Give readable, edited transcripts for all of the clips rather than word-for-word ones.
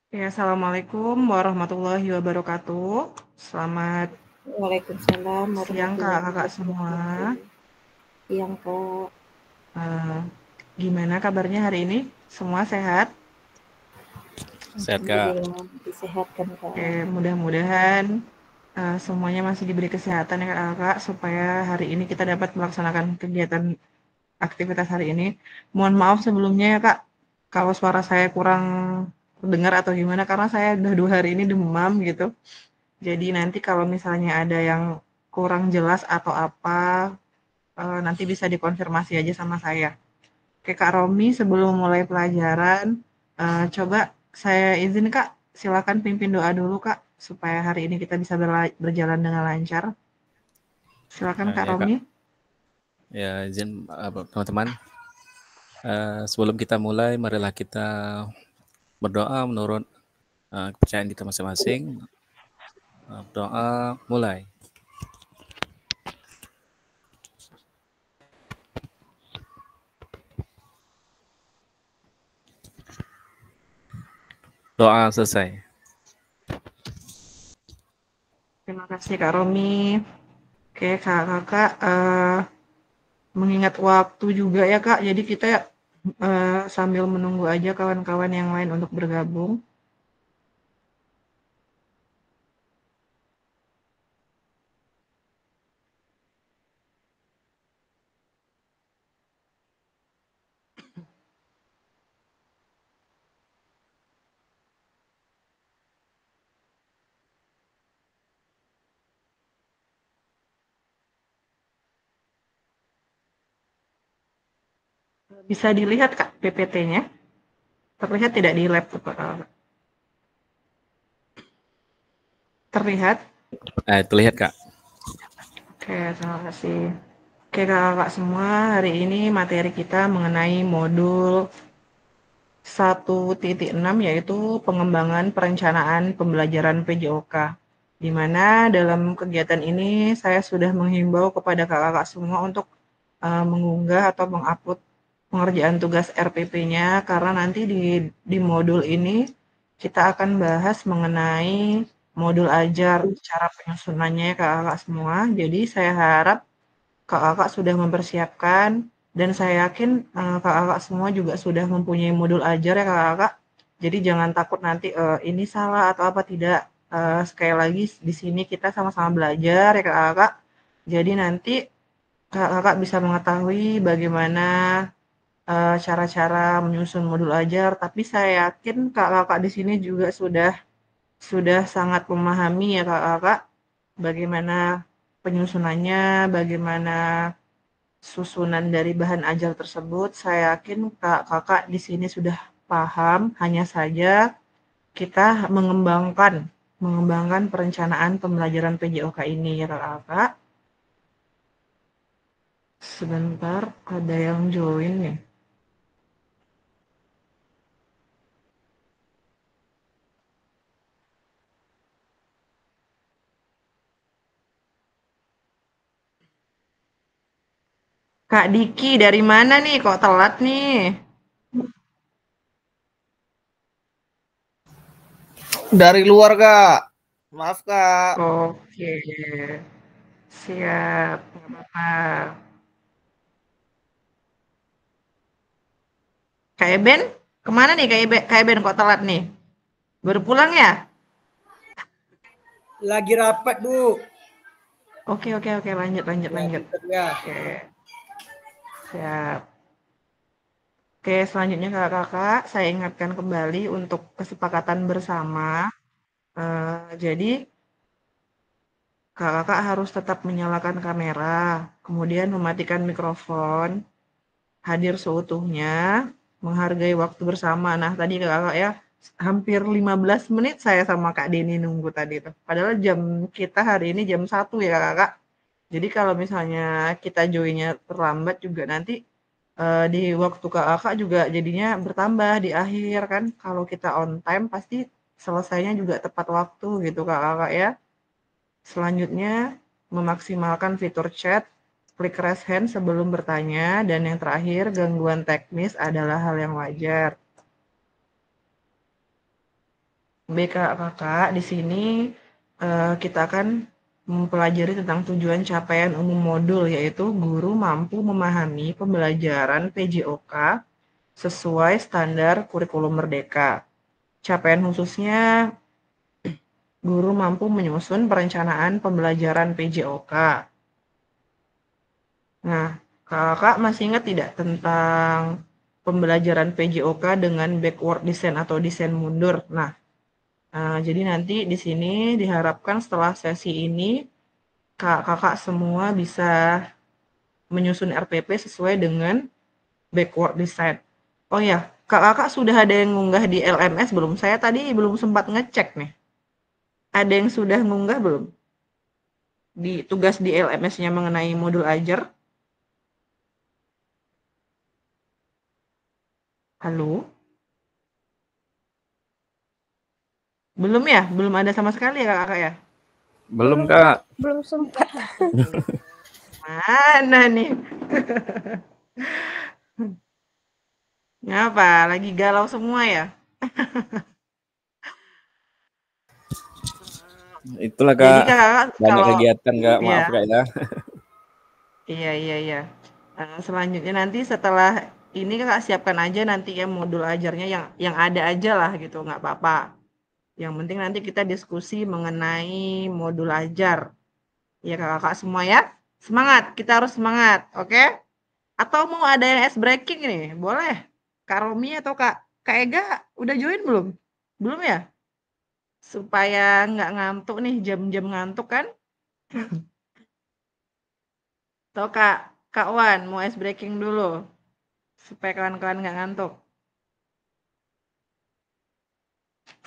Ya, assalamualaikum warahmatullahi wabarakatuh. Selamat Waalaikumsalam siang warahmatullahi kakak-kakak semua. wabarakatuh. Siang Kak, Eh, Gimana kabarnya hari ini? Semua sehat? Sehat Kak. alhamdulillah disehatkan Oke, Kak. mudah-mudahan semuanya masih diberi kesehatan ya kakak-kakak supaya hari ini kita dapat melaksanakan kegiatan aktivitas hari ini. Mohon maaf sebelumnya ya kak, kalau suara saya kurang dengar atau gimana karena saya udah 2 hari ini demam gitu. Jadi nanti kalau misalnya ada yang kurang jelas atau apa, nanti bisa dikonfirmasi aja sama saya. Oke Kak Romi, sebelum mulai pelajaran, coba saya izin Kak, silakan pimpin doa dulu Kak, supaya hari ini kita bisa berjalan dengan lancar. Silakan Kak Ya Kak, Romi. ya izin teman-teman. Sebelum kita mulai, marilah kita berdoa menurut kepercayaan kita masing-masing. Doa mulai. Doa selesai. Terima kasih Kak Romi. Oke Kakak, mengingat waktu juga ya Kak, jadi kita sambil menunggu aja kawan-kawan yang lain untuk bergabung. Bisa dilihat Kak PPT-nya? Terlihat tidak di laptop Kakak? Terlihat? Terlihat Kak. Oke, terima kasih. Oke kakak-kakak semua, hari ini materi kita mengenai modul 1.6 yaitu pengembangan perencanaan pembelajaran PJOK. Di mana dalam kegiatan ini saya sudah menghimbau kepada kakak-kakak semua untuk mengunggah atau mengupload pengerjaan tugas RPP-nya karena nanti di modul ini kita akan bahas mengenai modul ajar, cara penyusunannya ya kakak-kakak semua. Jadi saya harap kakak-kakak sudah mempersiapkan dan saya yakin kakak-kakak semua juga sudah mempunyai modul ajar ya kakak-kakak. Jadi jangan takut nanti ini salah atau apa tidak. Sekali lagi di sini kita sama-sama belajar ya kakak-kakak. Jadi nanti kakak-kakak bisa mengetahui bagaimana cara-cara menyusun modul ajar. Tapi saya yakin kakak-kakak di sini juga sudah sangat memahami ya kakak-kakak bagaimana penyusunannya, bagaimana susunan dari bahan ajar tersebut. Saya yakin kakak di sini sudah paham, hanya saja kita mengembangkan perencanaan pembelajaran PJOK ini ya kakak. Sebentar, ada yang join nih. Kak Diki, dari mana nih? Kok telat nih? Dari luar Kak. Maaf Kak. Oke, siap, nggak apa-apa. Kak Eben, kemana nih Kak Eben kok telat nih? Baru pulang ya? Lagi rapat Bu. Oke, lanjut, Ya lanjut. bentar ya. Oke, siap. Oke, selanjutnya kakak-kakak, saya ingatkan kembali untuk kesepakatan bersama. Jadi, kakak-kakak harus tetap menyalakan kamera, kemudian mematikan mikrofon, hadir seutuhnya, menghargai waktu bersama. Nah, tadi kakak ya, hampir 15 menit saya sama Kak Deni nunggu tadi tuh. Padahal jam kita hari ini jam 1 ya kakak. Jadi kalau misalnya kita joinnya terlambat juga nanti di waktu Kakak juga jadinya bertambah di akhir kan. Kalau kita on time pasti selesainya juga tepat waktu gitu Kakak ya. Selanjutnya memaksimalkan fitur chat, klik raise hand sebelum bertanya, dan yang terakhir gangguan teknis adalah hal yang wajar. Baik kakak, di sini kita akan mempelajari tentang tujuan capaian umum modul, yaitu guru mampu memahami pembelajaran PJOK sesuai standar kurikulum merdeka. Capaian khususnya, guru mampu menyusun perencanaan pembelajaran PJOK. Nah, kakak masih ingat tidak tentang pembelajaran PJOK dengan backward design atau desain mundur? Nah, jadi nanti di sini diharapkan setelah sesi ini kakak semua bisa menyusun RPP sesuai dengan backward design. Oh ya, kakak sudah ada yang ngunggah di LMS belum? Saya tadi belum sempat ngecek nih. Ada yang sudah ngunggah belum? Di tugas di LMS-nya mengenai modul ajar? Halo? Belum ya? Belum ada sama sekali ya kakak ya? Belum Kak. Belum sempat. Mana nih? Ngapa? Lagi galau semua ya? Itulah Jadi Kak. kakak Banyak kalau kegiatan Kak. ya, Maaf Kak ya. iya. Selanjutnya nanti setelah ini kakak siapkan aja nanti ya modul ajarnya yang ada aja lah gitu, nggak apa-apa. Yang penting nanti kita diskusi mengenai modul ajar. Ya kakak semua ya, semangat. Kita harus semangat, oke? Atau mau ada yang ice breaking nih, boleh. Kak Romi atau Kak Ega udah join belum? Belum ya? Supaya nggak ngantuk nih, jam-jam ngantuk kan? Atau Kak Wan mau ice breaking dulu supaya kawan-kawan nggak ngantuk.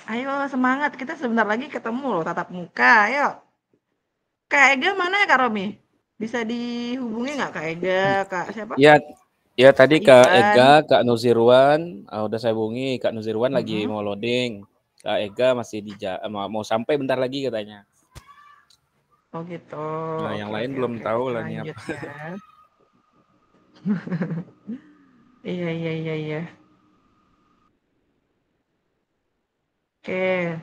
Ayo semangat, kita sebentar lagi ketemu loh tatap muka. Ayo. Kak Ega mana ya Kak Romi? Bisa dihubungi nggak Kak Ega? Kak siapa? Ya, ya tadi Kak Kak Ivan. Ega, Kak Nuzirwan, udah saya hubungi. Kak Nuzirwan lagi Mm-mm. mau loading. Kak Ega masih mau sampai bentar lagi katanya. Oh gitu. Nah, yang lain belum Oke. tahu Kita lah nih lanjut apa. ya. Iya. Oke.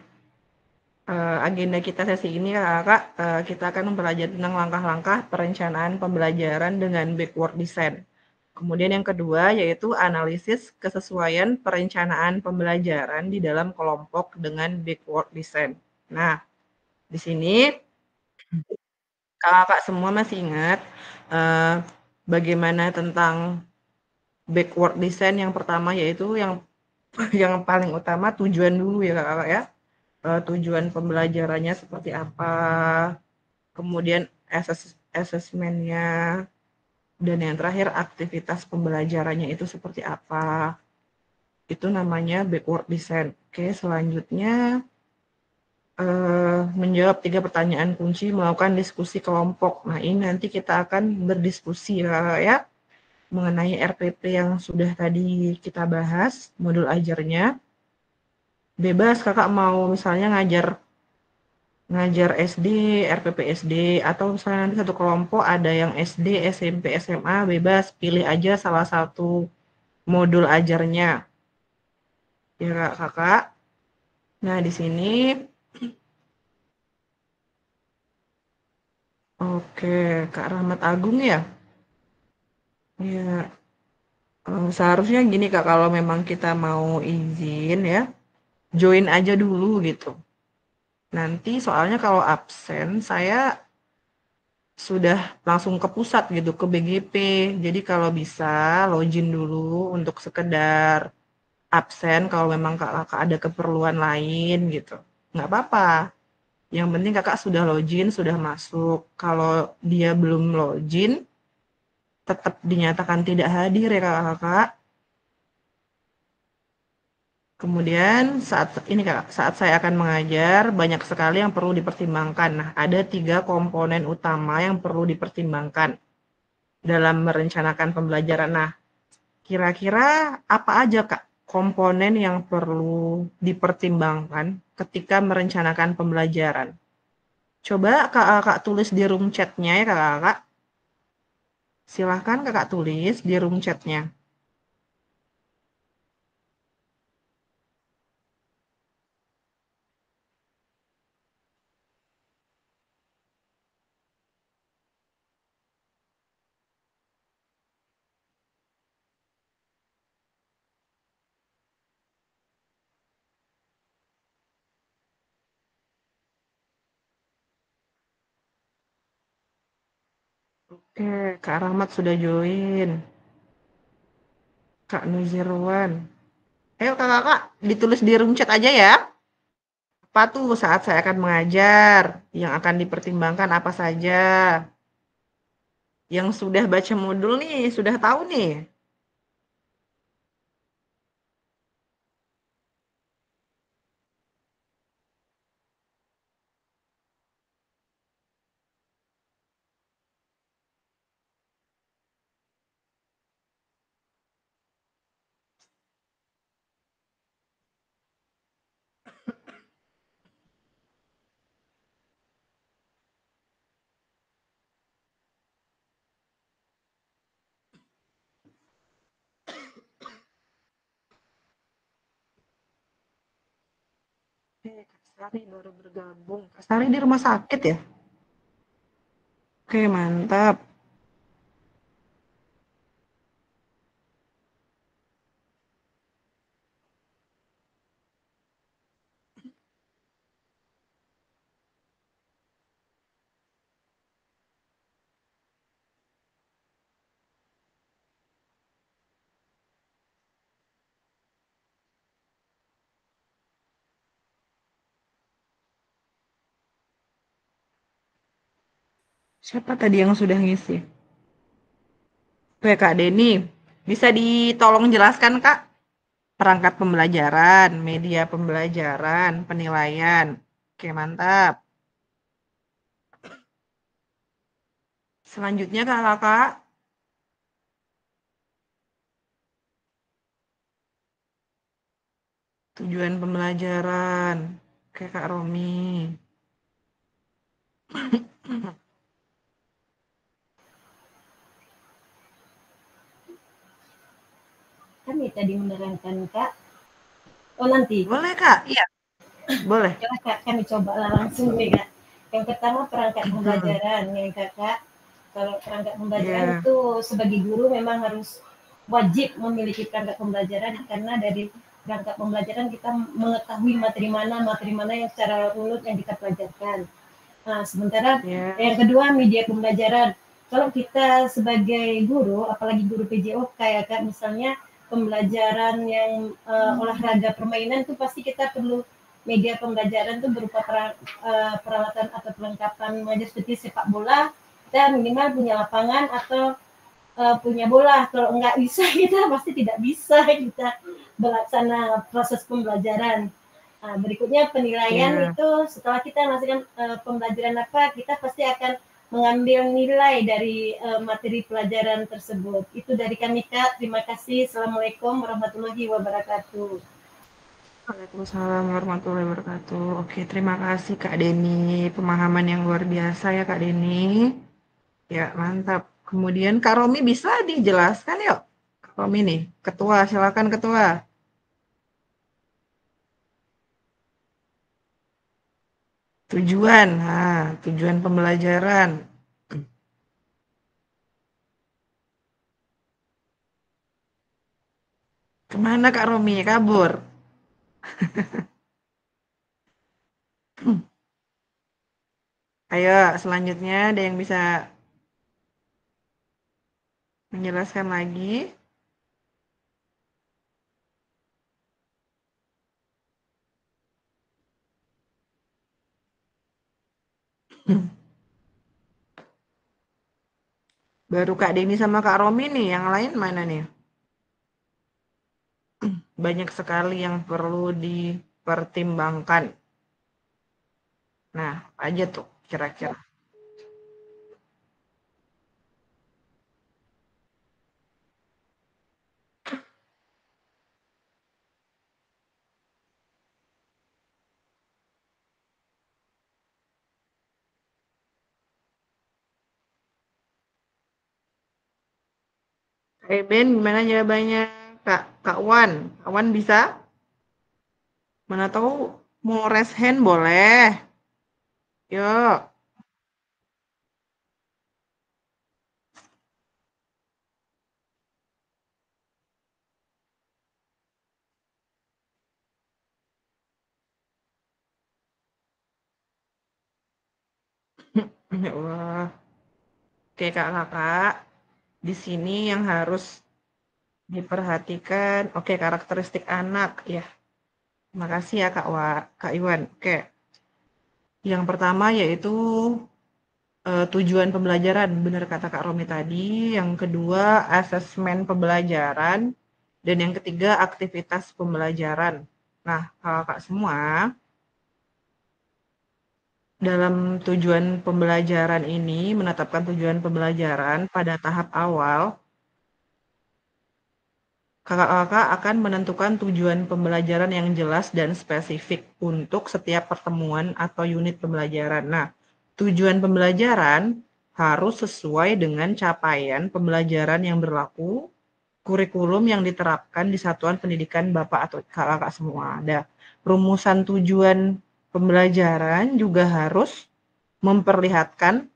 Agenda kita sesi ini kakak, kita akan mempelajari tentang langkah-langkah perencanaan pembelajaran dengan backward design. Kemudian yang kedua yaitu analisis kesesuaian perencanaan pembelajaran di dalam kelompok dengan backward design. Nah, di sini kakak semua masih ingat bagaimana tentang backward design yang pertama yaitu yang paling utama tujuan dulu ya kakak ya. Tujuan pembelajarannya seperti apa, kemudian asesmennya, dan yang terakhir aktivitas pembelajarannya itu seperti apa. Itu namanya backward design. Oke, selanjutnya menjawab 3 pertanyaan kunci, melakukan diskusi kelompok. Nah, ini nanti kita akan berdiskusi ya mengenai RPP yang sudah tadi kita bahas, modul ajarnya. Bebas kakak mau misalnya ngajar SD, RPP SD, atau misalnya nanti satu kelompok ada yang SD, SMP, SMA, bebas pilih aja salah satu modul ajarnya. Ya kakak. Nah, di sini oke, Kak Rahmat Agung ya. Ya, seharusnya gini Kak, kalau memang kita mau izin ya, join aja dulu gitu. Nanti soalnya kalau absen saya sudah langsung ke pusat gitu, ke BGP. Jadi kalau bisa login dulu untuk sekedar absen kalau memang kakak ada keperluan lain gitu. Nggak apa-apa. Yang penting kakak sudah login, sudah masuk. Kalau dia belum login, tetap dinyatakan tidak hadir ya kakak. Kemudian saat saya akan mengajar, banyak sekali yang perlu dipertimbangkan. Nah, ada 3 komponen utama yang perlu dipertimbangkan dalam merencanakan pembelajaran. Nah, kira-kira apa aja Kak komponen yang perlu dipertimbangkan ketika merencanakan pembelajaran? Coba Kakak tulis di room chat-nya ya Kakak. Silahkan Kakak tulis di room chat-nya. Oke, Kak Rahmat sudah join. Kak Nuzirwan. Ayo kakak-kakak, ditulis di room chat aja ya. Apa tuh saat saya akan mengajar? Yang akan dipertimbangkan apa saja? Yang sudah baca modul nih, sudah tahu nih. Kak Sari baru bergabung. Kak Sari di rumah sakit ya? Oke, mantap. Siapa tadi yang sudah ngisi? Oke, Kak Denny. Bisa ditolong jelaskan, Kak? Perangkat pembelajaran, media pembelajaran, penilaian. Oke, mantap. Selanjutnya, Kakak. Tujuan pembelajaran. Oke, Kak Romi. Kami tadi menerangkan Kak. Oh nanti. Boleh, Kak? Iya, boleh. Coba Kak, kami coba langsung nih Kak. Yang pertama perangkat pembelajaran ya Kakak. Kalau perangkat pembelajaran Iya, itu sebagai guru memang harus wajib memiliki perangkat pembelajaran karena dari perangkat pembelajaran kita mengetahui materi mana yang secara runut yang kita pelajarkan. Nah, sementara iya. yang kedua media pembelajaran. Kalau kita sebagai guru, apalagi guru PJOK ya Kak, misalnya pembelajaran yang olahraga permainan itu pasti kita perlu media pembelajaran itu berupa peralatan atau perlengkapan mengajar seperti sepak bola, kita minimal punya lapangan atau punya bola. Kalau nggak bisa kita pasti tidak bisa kita melaksana proses pembelajaran. Nah, berikutnya penilaian Iya. itu setelah kita melakukan pembelajaran apa, kita pasti akan mengambil nilai dari materi pelajaran tersebut. Itu dari kami Kak. Terima kasih. Assalamualaikum warahmatullahi wabarakatuh. Waalaikumsalam warahmatullahi wabarakatuh. Oke, terima kasih Kak Denny. Pemahaman yang luar biasa ya Kak Denny. Ya, mantap. Kemudian Kak Romi bisa dijelaskan yuk. Kak Romi nih, Ketua, silakan Ketua. Tujuan, tujuan pembelajaran. Kemana Kak Romi? Kabur. Ayo, selanjutnya ada yang bisa menjelaskan lagi? Baru Kak Denny sama Kak Romi nih, yang lain mana nih? Banyak sekali yang perlu dipertimbangkan. Nah, aja tuh kira-kira. Ben, gimana jawabannya? Kak Wan. Kak Wan bisa? Mana tahu mau raise hand boleh. Yuk. Ya Allah. Oke, kakak-kakak, di sini yang harus diperhatikan, oke, karakteristik anak, ya. Terima kasih ya Kak Iwan. Oke, yang pertama yaitu tujuan pembelajaran, benar kata Kak Romi tadi. Yang kedua, asesmen pembelajaran. Dan yang ketiga, aktivitas pembelajaran. Nah, kakak semua, dalam tujuan pembelajaran ini, menetapkan tujuan pembelajaran pada tahap awal, kakak-kakak akan menentukan tujuan pembelajaran yang jelas dan spesifik untuk setiap pertemuan atau unit pembelajaran. Nah, tujuan pembelajaran harus sesuai dengan capaian pembelajaran yang berlaku, kurikulum yang diterapkan di satuan pendidikan Bapak atau kakak-kakak semua. Ada rumusan tujuan pembelajaran juga harus memperlihatkan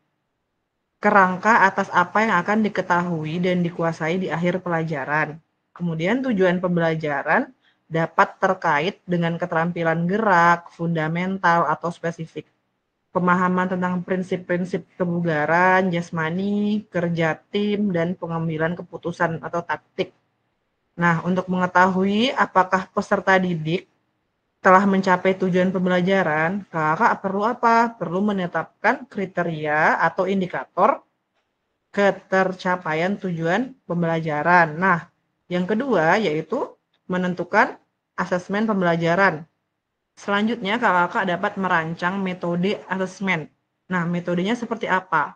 kerangka atas apa yang akan diketahui dan dikuasai di akhir pelajaran. Kemudian tujuan pembelajaran dapat terkait dengan keterampilan gerak, fundamental, atau spesifik. Pemahaman tentang prinsip-prinsip kebugaran, jasmani, kerja tim, dan pengambilan keputusan atau taktik. Nah, untuk mengetahui apakah peserta didik telah mencapai tujuan pembelajaran, kakak perlu apa? Perlu menetapkan kriteria atau indikator ketercapaian tujuan pembelajaran. Nah, yang kedua yaitu menentukan asesmen pembelajaran. Selanjutnya, kakak dapat merancang metode asesmen. Nah, metodenya seperti apa?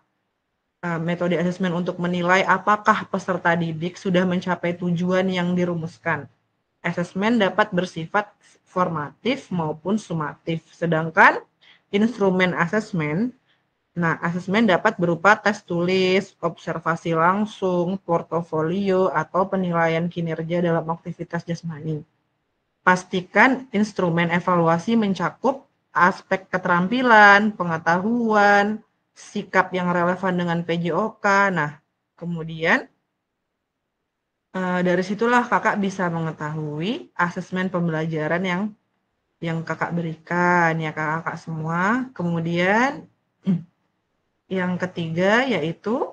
Metode asesmen untuk menilai apakah peserta didik sudah mencapai tujuan yang dirumuskan. Asesmen dapat bersifat formatif maupun sumatif. Sedangkan instrumen asesmen, asesmen dapat berupa tes tulis, observasi langsung, portofolio, atau penilaian kinerja dalam aktivitas jasmani. Pastikan instrumen evaluasi mencakup aspek keterampilan, pengetahuan, sikap yang relevan dengan PJOK. Nah, kemudian dari situlah kakak bisa mengetahui asesmen pembelajaran yang kakak berikan ya kakak semua. Kemudian yang ketiga yaitu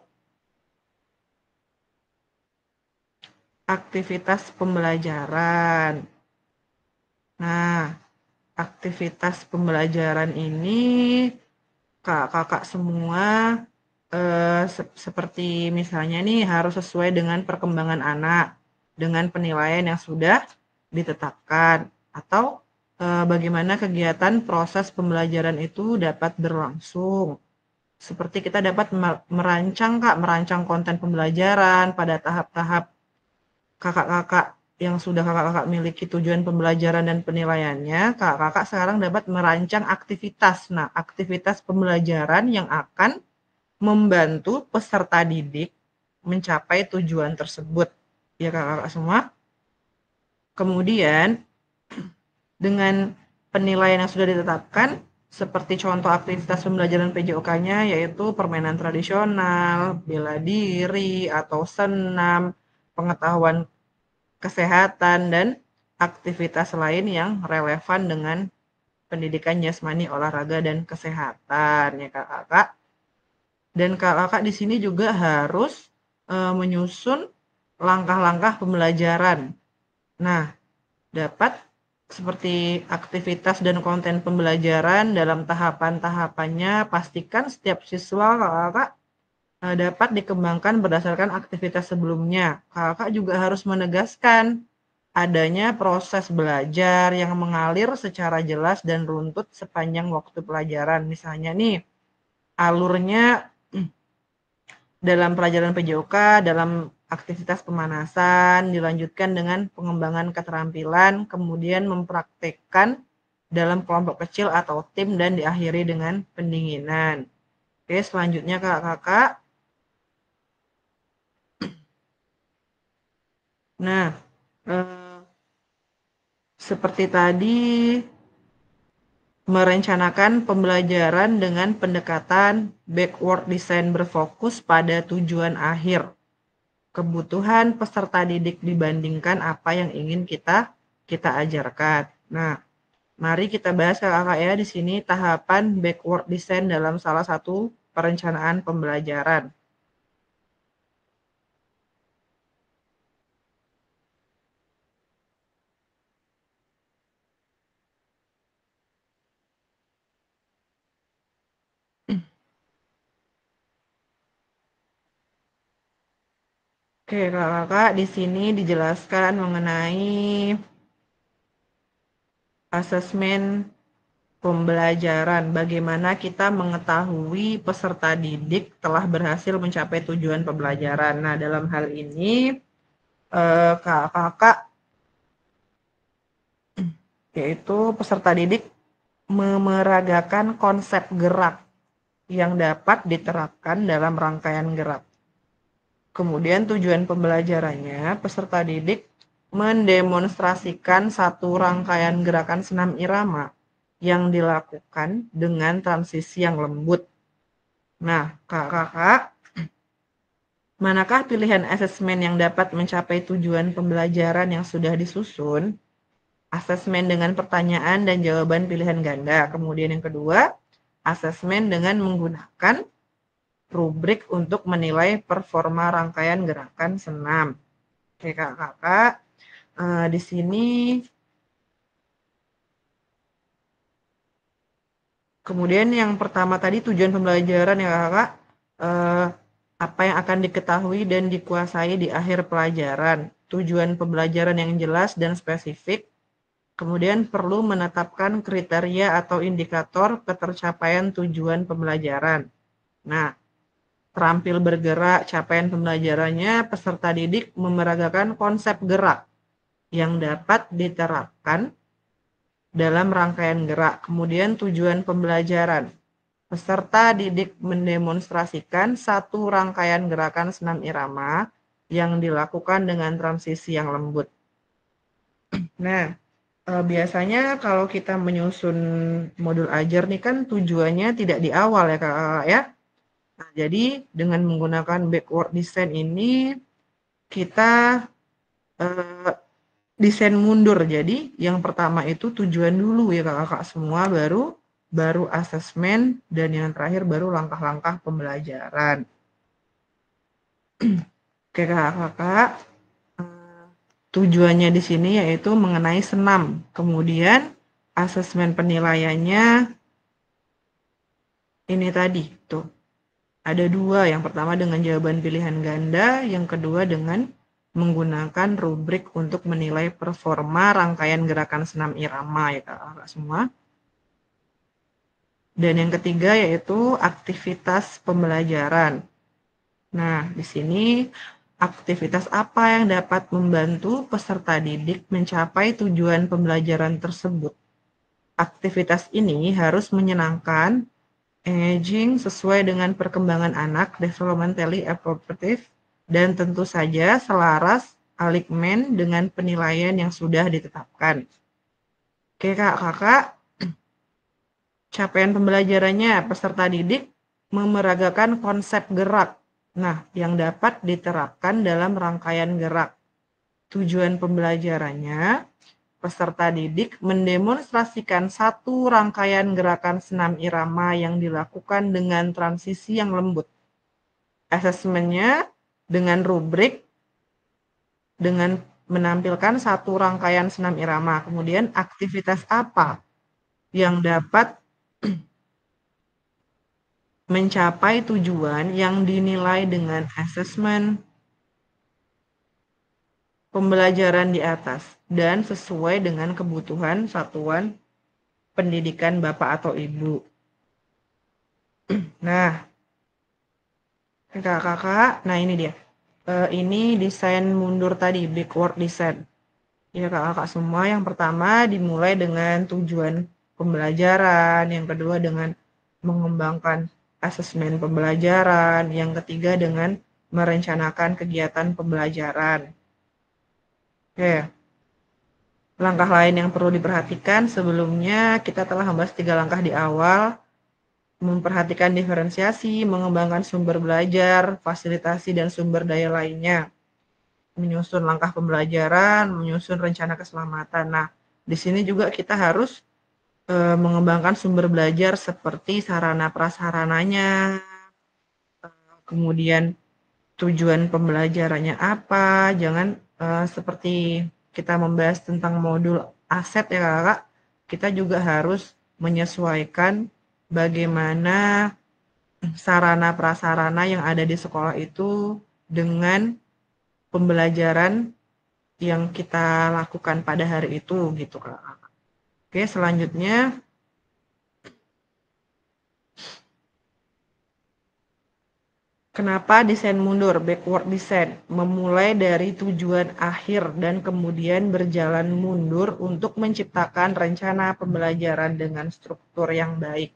aktivitas pembelajaran. Nah, aktivitas pembelajaran ini kakak semua seperti misalnya nih harus sesuai dengan perkembangan anak, dengan penilaian yang sudah ditetapkan, atau bagaimana kegiatan proses pembelajaran itu dapat berlangsung. Seperti kita dapat merancang konten pembelajaran pada tahap-tahap kakak-kakak yang sudah kakak-kakak miliki tujuan pembelajaran dan penilaiannya, kakak-kakak sekarang dapat merancang aktivitas. Nah, aktivitas pembelajaran yang akan membantu peserta didik mencapai tujuan tersebut. Ya kakak-kakak semua. Kemudian, dengan penilaian yang sudah ditetapkan, seperti contoh aktivitas pembelajaran PJOK-nya, yaitu permainan tradisional, bela diri, atau senam, pengetahuan kesehatan, dan aktivitas lain yang relevan dengan pendidikan jasmani, olahraga, dan kesehatan. Ya kakak-kakak. Dan kakak di sini juga harus menyusun langkah-langkah pembelajaran. Nah, dapat seperti aktivitas dan konten pembelajaran dalam tahapan-tahapannya, pastikan setiap siswa kakak dapat dikembangkan berdasarkan aktivitas sebelumnya. Kakak juga harus menegaskan adanya proses belajar yang mengalir secara jelas dan runtut sepanjang waktu pelajaran. Misalnya nih, alurnya dalam pelajaran PJOK, dalam aktivitas pemanasan, dilanjutkan dengan pengembangan keterampilan, kemudian mempraktekkan dalam kelompok kecil atau tim, dan diakhiri dengan pendinginan. Oke, selanjutnya kakak-kakak. Nah, seperti tadi, merencanakan pembelajaran dengan pendekatan backward design berfokus pada tujuan akhir, kebutuhan peserta didik dibandingkan apa yang ingin kita ajarkan. Nah, mari kita bahas kakak ya di sini tahapan backward design dalam salah satu perencanaan pembelajaran. Oke, kakak di sini dijelaskan mengenai asesmen pembelajaran. Bagaimana kita mengetahui peserta didik telah berhasil mencapai tujuan pembelajaran. Nah, dalam hal ini kakak yaitu peserta didik memeragakan konsep gerak yang dapat diterapkan dalam rangkaian gerak. Kemudian tujuan pembelajarannya, peserta didik mendemonstrasikan satu rangkaian gerakan senam irama yang dilakukan dengan transisi yang lembut. Nah, kakak, manakah pilihan asesmen yang dapat mencapai tujuan pembelajaran yang sudah disusun? Asesmen dengan pertanyaan dan jawaban pilihan ganda. Kemudian yang kedua, asesmen dengan menggunakan rubrik untuk menilai performa rangkaian gerakan senam. Oke, kakak, di sini kemudian yang pertama tadi tujuan pembelajaran ya kakak, apa yang akan diketahui dan dikuasai di akhir pelajaran. Tujuan pembelajaran yang jelas dan spesifik. Kemudian perlu menetapkan kriteria atau indikator ketercapaian tujuan pembelajaran. Nah, terampil bergerak, capaian pembelajarannya, peserta didik memeragakan konsep gerak yang dapat diterapkan dalam rangkaian gerak. Kemudian tujuan pembelajaran. Peserta didik mendemonstrasikan satu rangkaian gerakan senam irama yang dilakukan dengan transisi yang lembut. Nah, biasanya kalau kita menyusun modul ajar nih kan tujuannya tidak di awal ya kakak ya. Nah, jadi dengan menggunakan backward design ini kita desain mundur. Jadi yang pertama itu tujuan dulu ya kakak semua, baru asesmen, dan yang terakhir baru langkah-langkah pembelajaran. Oke kakak, tujuannya di sini yaitu mengenai senam. Kemudian asesmen penilaiannya ini tadi tuh. Ada dua, yang pertama dengan jawaban pilihan ganda, yang kedua dengan menggunakan rubrik untuk menilai performa rangkaian gerakan senam irama ya kakak semua. Dan yang ketiga yaitu aktivitas pembelajaran. Nah, di sini aktivitas apa yang dapat membantu peserta didik mencapai tujuan pembelajaran tersebut? Aktivitas ini harus menyenangkan, engaging, sesuai dengan perkembangan anak, developmentally appropriate, dan tentu saja selaras align dengan penilaian yang sudah ditetapkan. Oke kakak, capaian pembelajarannya peserta didik memeragakan konsep gerak. Nah, yang dapat diterapkan dalam rangkaian gerak. Tujuan pembelajarannya, peserta didik mendemonstrasikan satu rangkaian gerakan senam irama yang dilakukan dengan transisi yang lembut. Asesmennya dengan rubrik, dengan menampilkan satu rangkaian senam irama. Kemudian aktivitas apa yang dapat mencapai tujuan yang dinilai dengan asesmen pembelajaran di atas dan sesuai dengan kebutuhan satuan pendidikan Bapak atau Ibu. Nah, kakak, nah ini dia. Ini desain mundur tadi, backward design. Ya kakak semua, yang pertama dimulai dengan tujuan pembelajaran, yang kedua dengan mengembangkan asesmen pembelajaran, yang ketiga dengan merencanakan kegiatan pembelajaran. Oke. Langkah lain yang perlu diperhatikan sebelumnya kita telah membahas 3 langkah di awal, memperhatikan diferensiasi, mengembangkan sumber belajar, fasilitasi, dan sumber daya lainnya, menyusun langkah pembelajaran, menyusun rencana keselamatan. Nah, di sini juga kita harus mengembangkan sumber belajar seperti sarana prasarananya, kemudian tujuan pembelajarannya apa, jangan seperti kita membahas tentang modul aset ya kakak, kita juga harus menyesuaikan bagaimana sarana prasarana yang ada di sekolah itu dengan pembelajaran yang kita lakukan pada hari itu gitu Kak. Oke, selanjutnya kenapa desain mundur, backward design, memulai dari tujuan akhir dan kemudian berjalan mundur untuk menciptakan rencana pembelajaran dengan struktur yang baik.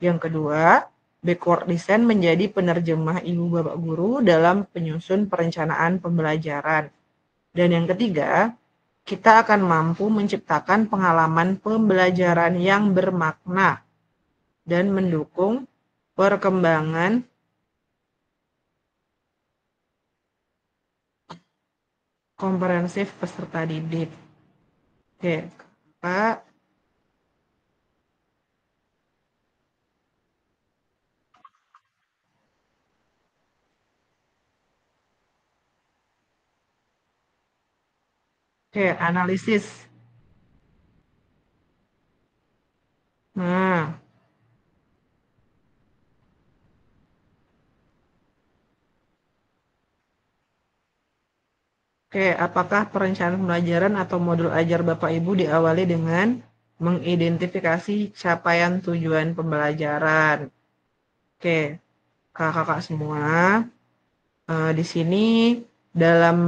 Yang kedua, backward design menjadi penerjemah ibu bapak guru dalam penyusun perencanaan pembelajaran. Dan yang ketiga, kita akan mampu menciptakan pengalaman pembelajaran yang bermakna dan mendukung perkembangan komprehensif peserta didik. Oke, Kak. Oke, analisis. Nah, oke, apakah perencanaan pembelajaran atau modul ajar Bapak Ibu diawali dengan mengidentifikasi capaian tujuan pembelajaran? Oke, kakak-kakak semua, di sini dalam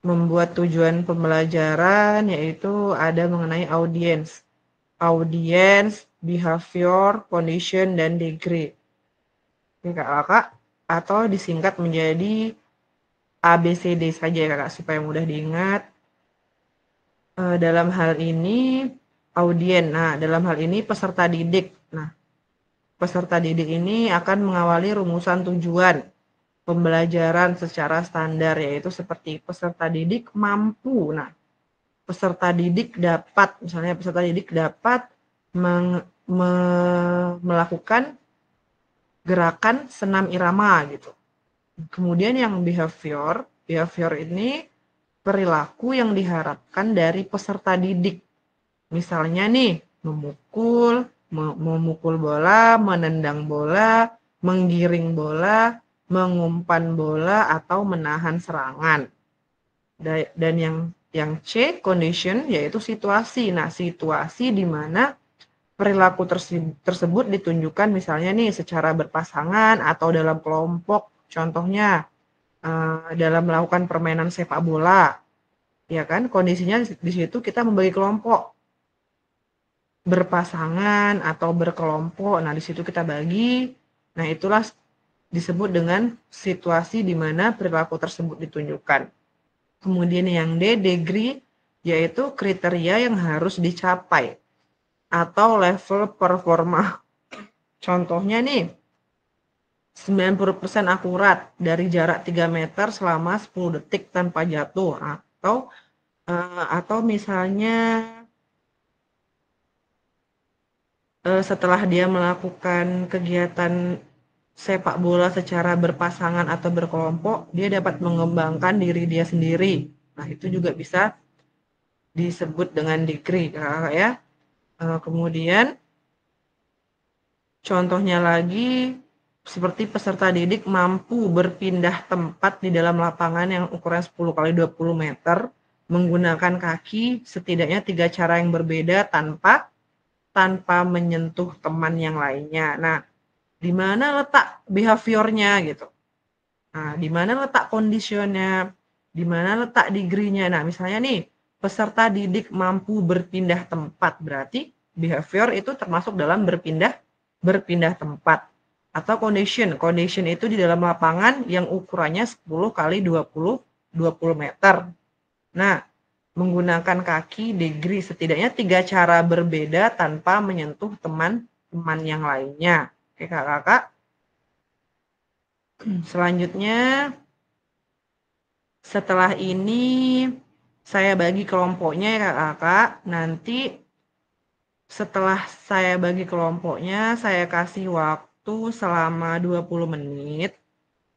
membuat tujuan pembelajaran yaitu ada mengenai audience, behavior, condition, dan degree. Oke, kakak, atau disingkat menjadi ABCD saja ya kakak supaya mudah diingat. Dalam hal ini audien. Nah, dalam hal ini peserta didik. Nah, peserta didik ini akan mengawali rumusan tujuan pembelajaran secara standar yaitu seperti peserta didik mampu. Nah, peserta didik dapat, misalnya peserta didik dapat melakukan gerakan senam irama gitu. Kemudian yang behavior ini perilaku yang diharapkan dari peserta didik. Misalnya nih, memukul bola, menendang bola, menggiring bola, mengumpan bola, atau menahan serangan. Dan yang C, condition, yaitu situasi. Nah, situasi di mana perilaku tersebut ditunjukkan misalnya nih secara berpasangan atau dalam kelompok. Contohnya, dalam melakukan permainan sepak bola. Ya kan, kondisinya di situ kita membagi kelompok. Berpasangan atau berkelompok. Nah, di situ kita bagi. Nah, itulah disebut dengan situasi di mana perilaku tersebut ditunjukkan. Kemudian yang D, degree, yaitu kriteria yang harus dicapai atau level performa. Contohnya nih, 90% akurat dari jarak 3 meter selama 10 detik tanpa jatuh. Atau misalnya setelah dia melakukan kegiatan sepak bola secara berpasangan atau berkelompok, dia dapat mengembangkan diri dia sendiri. Nah, itu juga bisa disebut dengan degree, ya. Kemudian contohnya lagi seperti peserta didik mampu berpindah tempat di dalam lapangan yang ukuran 10 kali 20 meter menggunakan kaki setidaknya 3 cara yang berbeda tanpa menyentuh teman yang lainnya. Nah, di mana letak behaviornya gitu. Nah, di mana letak conditionnya, di mana letak degree-nya. Nah, misalnya nih, peserta didik mampu berpindah tempat, berarti behavior itu termasuk dalam berpindah tempat. Atau condition itu di dalam lapangan yang ukurannya 10 kali 20 meter. Nah, menggunakan kaki, degree, setidaknya 3 cara berbeda tanpa menyentuh teman-teman yang lainnya. Oke, kakak-kakak. Selanjutnya, setelah ini saya bagi kelompoknya ya kakak-kakak. Nanti setelah saya bagi kelompoknya, saya kasih waktu selama 20 menit.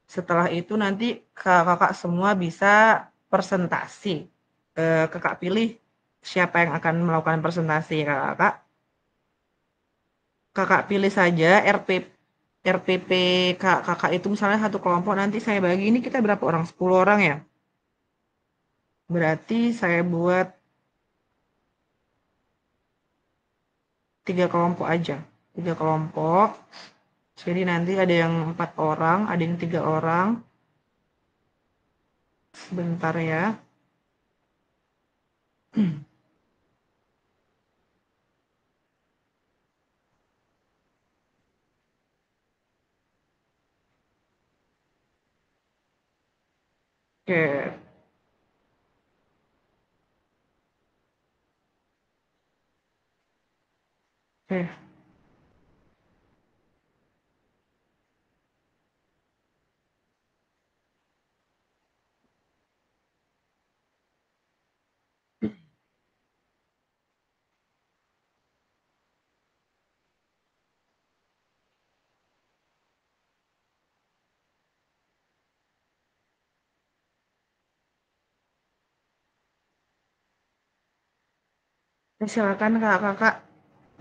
Setelah itu nanti kakak-kakak semua bisa presentasi. Kakak pilih siapa yang akan melakukan presentasi kakak. Kakak pilih saja RPP kakak itu misalnya satu kelompok nanti saya bagi ini kita berapa orang? 10 orang ya? Berarti saya buat 3 kelompok aja. 3 kelompok. Jadi nanti ada yang 4 orang, ada yang 3 orang. Sebentar ya. Oke. Oke. Silakan kakak-kakak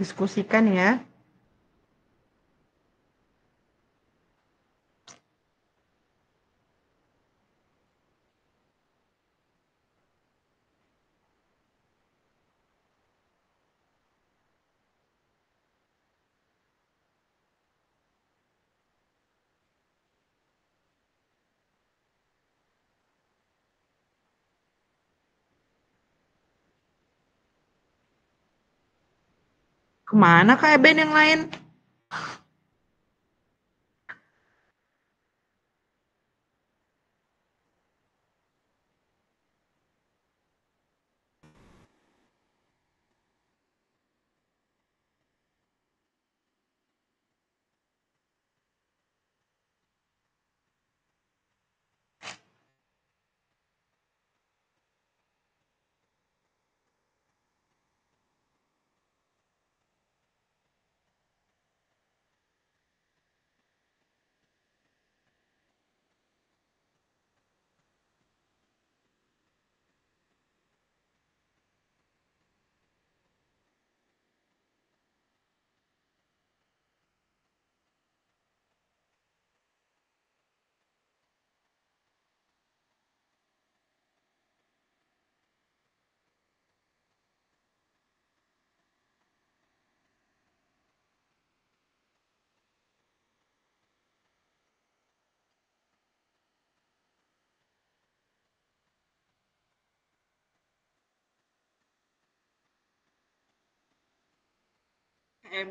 diskusikan ya. Kemana kayak band yang lain?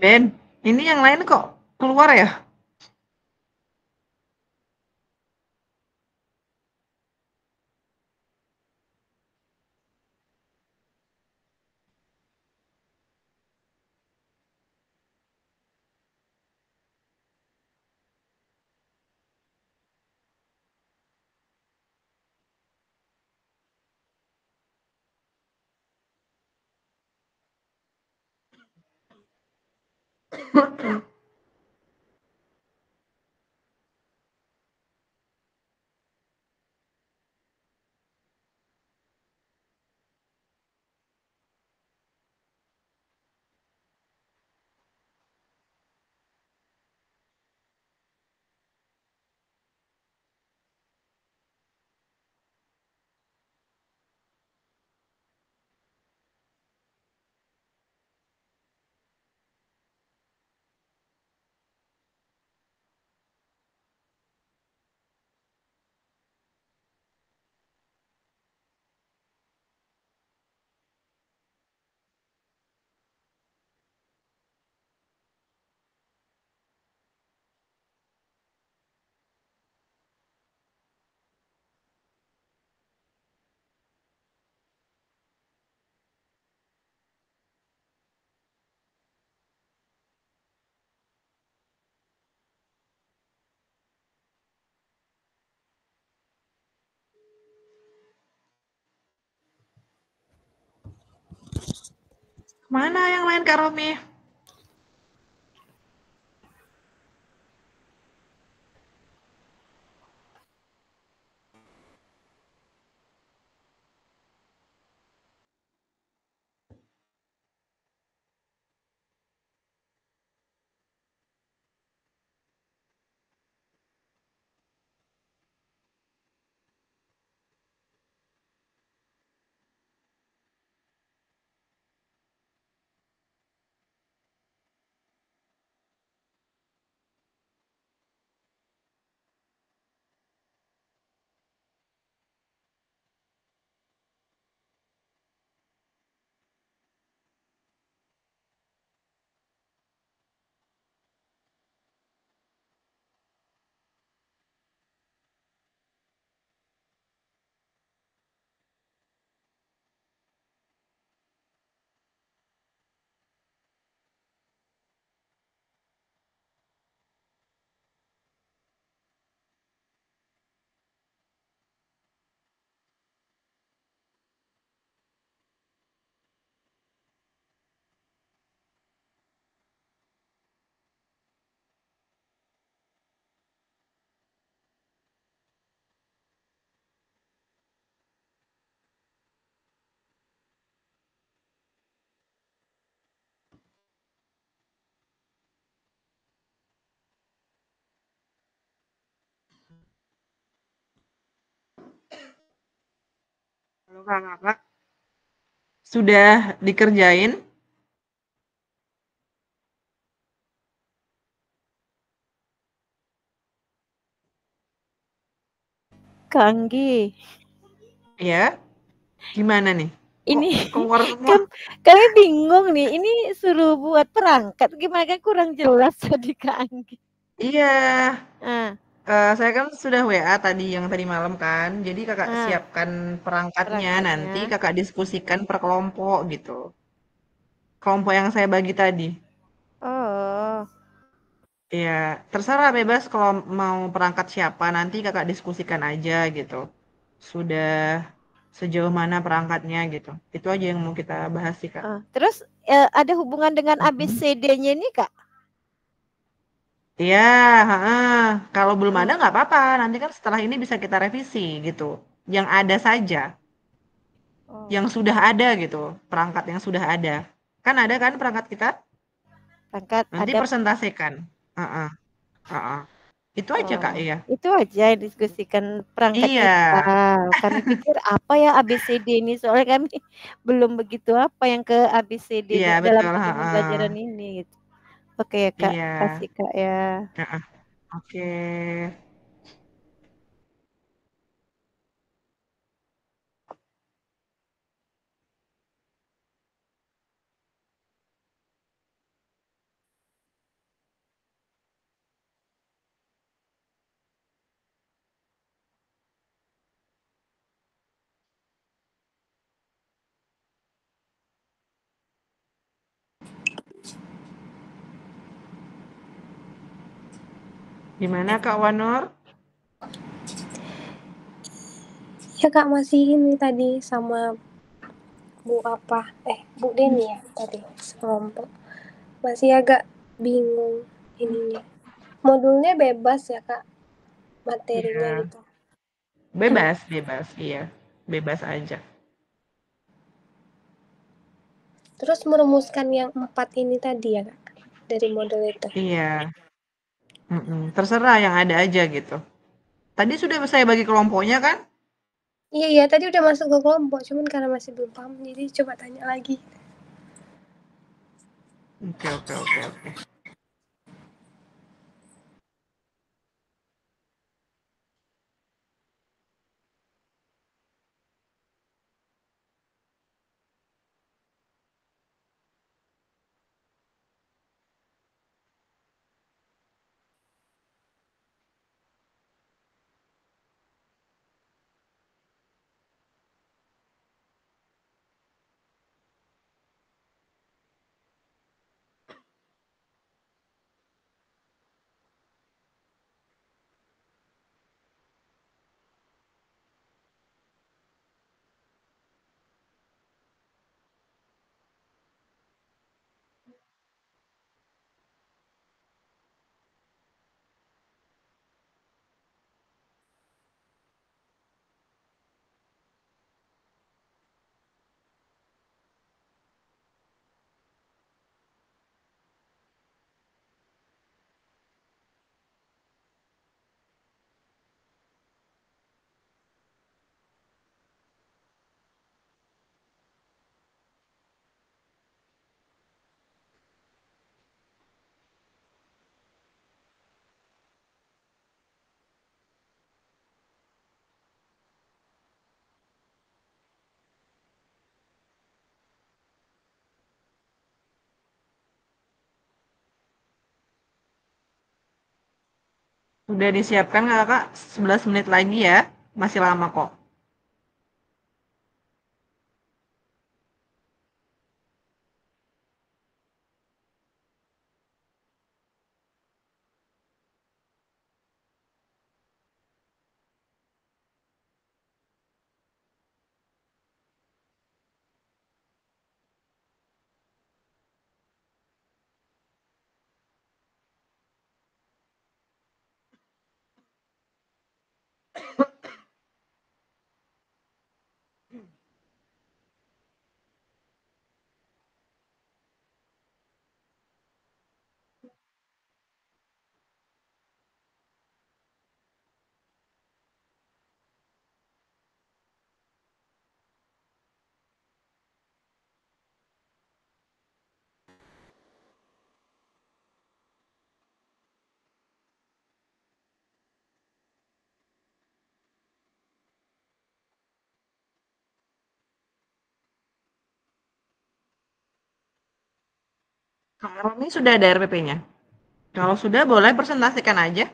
Ben, ini yang lain kok keluar ya? Mana yang lain Kak Romi? Kakak sudah dikerjain? Kak Anggi. Ya? Gimana nih? Kok Ini keluar kan semua? kami bingung nih, ini suruh buat perangkat gimana kan kurang jelas tadi Kak Anggi. Iya. Ah, Saya kan sudah WA tadi yang tadi malam kan. Jadi Kakak ah, siapkan perangkatnya, nanti perangkatnya. Kakak diskusikan per kelompok gitu. Kelompok yang saya bagi tadi. Oh, Ya, terserah bebas kalau mau perangkat siapa, nanti Kakak diskusikan aja gitu. Sudah sejauh mana perangkatnya gitu. Itu aja yang mau kita bahas sih, Kak. terus ada hubungan dengan Mhm. ABCD-nya ini Kak? Iya, heeh. Kalau belum ada Oh, nggak apa-apa, nanti kan setelah ini bisa kita revisi gitu. Yang ada saja, yang oh, sudah ada gitu, perangkat yang sudah ada. Kan ada kan perangkat kita? perangkat Nanti ada. presentasikan. Heeh, heeh. Itu aja, Kak, Oh, iya. itu aja yang diskusikan perangkat Iya, kita. Kami pikir apa ya ABCD ini, soalnya kami belum begitu apa yang ke ABCD iya dalam betul, pembelajaran heeh. ini gitu. Oke ya Kak, Iya, kasih Kak ya. heeh. Oke. Gimana Kak Wanur? Ya Kak, masih ini tadi sama Bu apa? Bu Deni ya tadi sekelompok. Masih agak bingung ininya. Modulnya bebas ya Kak, materinya Iya, gitu. bebas, bebas, iya. Bebas aja. Terus merumuskan yang 4 ini tadi ya Kak, dari modul itu. Iya, terserah yang ada aja gitu. Tadi sudah saya bagi kelompoknya kan? Iya iya tadi udah masuk ke kelompok, cuman karena masih belum paham jadi coba tanya lagi. Oke, oke, oke, oke. Udah disiapkan nggak Kak? 11 menit lagi ya. Masih lama kok. Kak Romi sudah ada RPP-nya? Kalau sudah boleh presentasikan aja.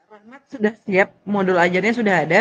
Rahmat sudah siap, modul ajarnya sudah ada.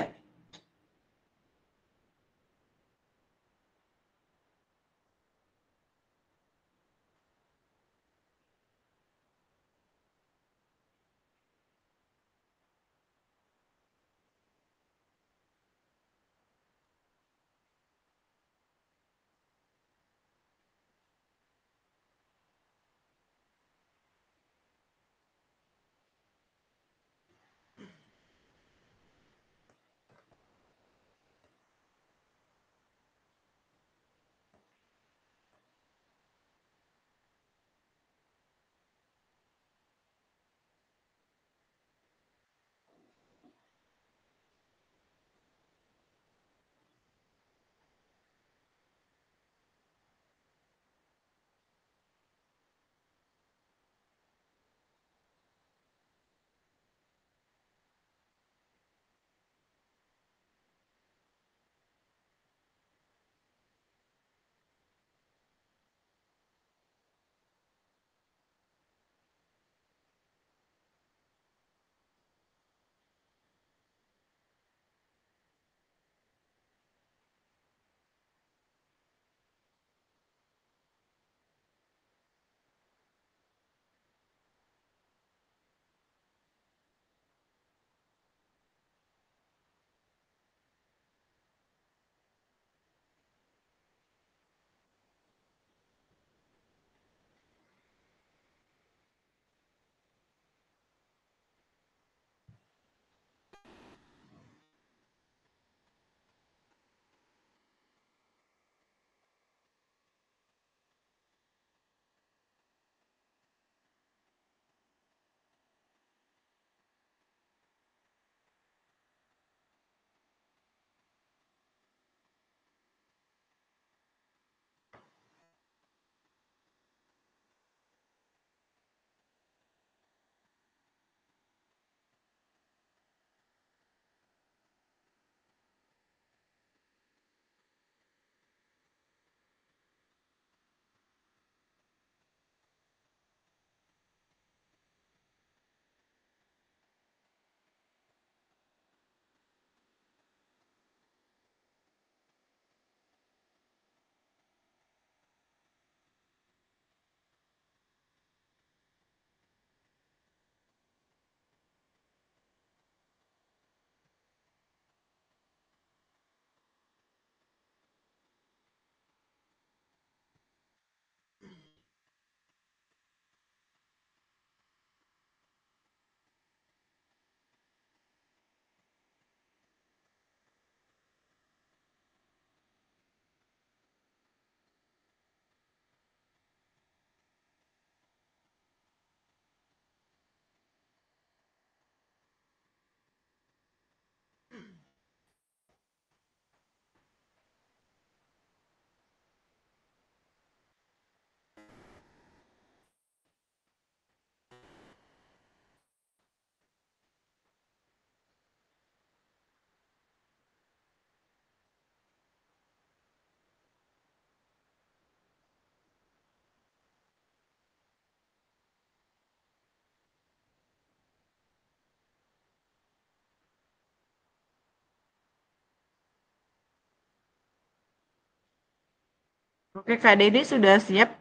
Oke, Kak Dede sudah siap?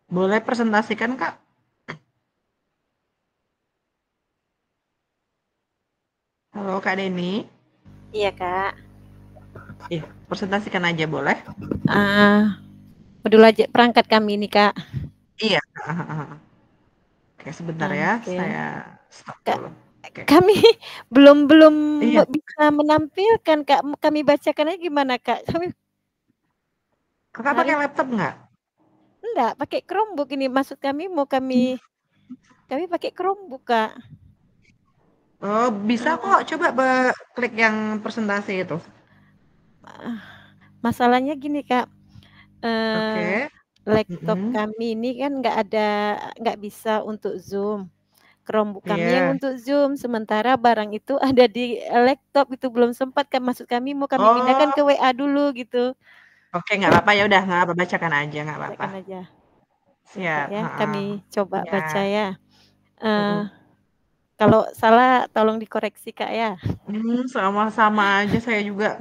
Boleh presentasikan, Kak? Halo, Kak Deni. Iya, Kak. Iya, presentasikan aja boleh? Modul perangkat kami ini, Kak. Iya. Oke, sebentar ya, Oke. saya stop Kak, dulu. Oke. kami belum Iya. bisa menampilkan, Kak. Kami bacakan aja gimana, Kak? Kakak pakai laptop nggak? Enggak, pakai Chromebook ini. Maksud kami kami pakai Chromebook, Kak. Oh, bisa kok. Coba klik yang presentasi itu. Masalahnya gini, Kak. Oke. Laptop kami ini kan nggak bisa untuk Zoom. Chromebook kami yang Iya. untuk Zoom, sementara barang itu ada di laptop, itu belum sempat, kan maksud kami mau kami pindahkan ke WA dulu gitu. Oke, nggak apa-apa, ya udah, nggak apa-apa, bacakan aja, nggak apa-apa. Bacakan aja. Siap. Ya, kami coba Ya. baca ya. Kalau salah tolong dikoreksi, Kak ya. Sama-sama aja, saya juga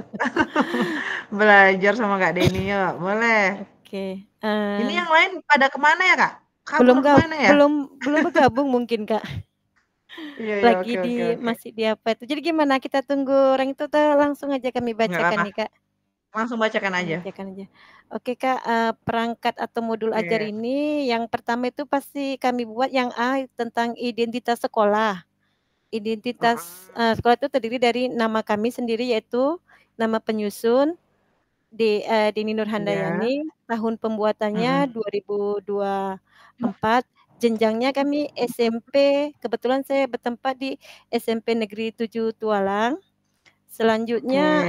belajar sama Kak Deni ya, boleh. Oke. Ini yang lain pada kemana ya, Kak? Belum Kabur kemana ya? belum bergabung mungkin, Kak. Iya, Lagi oke. masih di apa itu. Jadi gimana, kita tunggu rank itu atau langsung aja kami Nggak bacakan apa-apa, nih, Kak? langsung bacakan aja. Bacakan aja. Oke, Kak, perangkat atau modul ajar Oke. ini yang pertama itu pasti kami buat yang A tentang identitas sekolah. Identitas sekolah itu terdiri dari nama kami sendiri, yaitu nama penyusun Deni Nurhandayani, tahun pembuatannya 2024, jenjangnya kami SMP, kebetulan saya bertempat di SMP Negeri 7 Tualang. Selanjutnya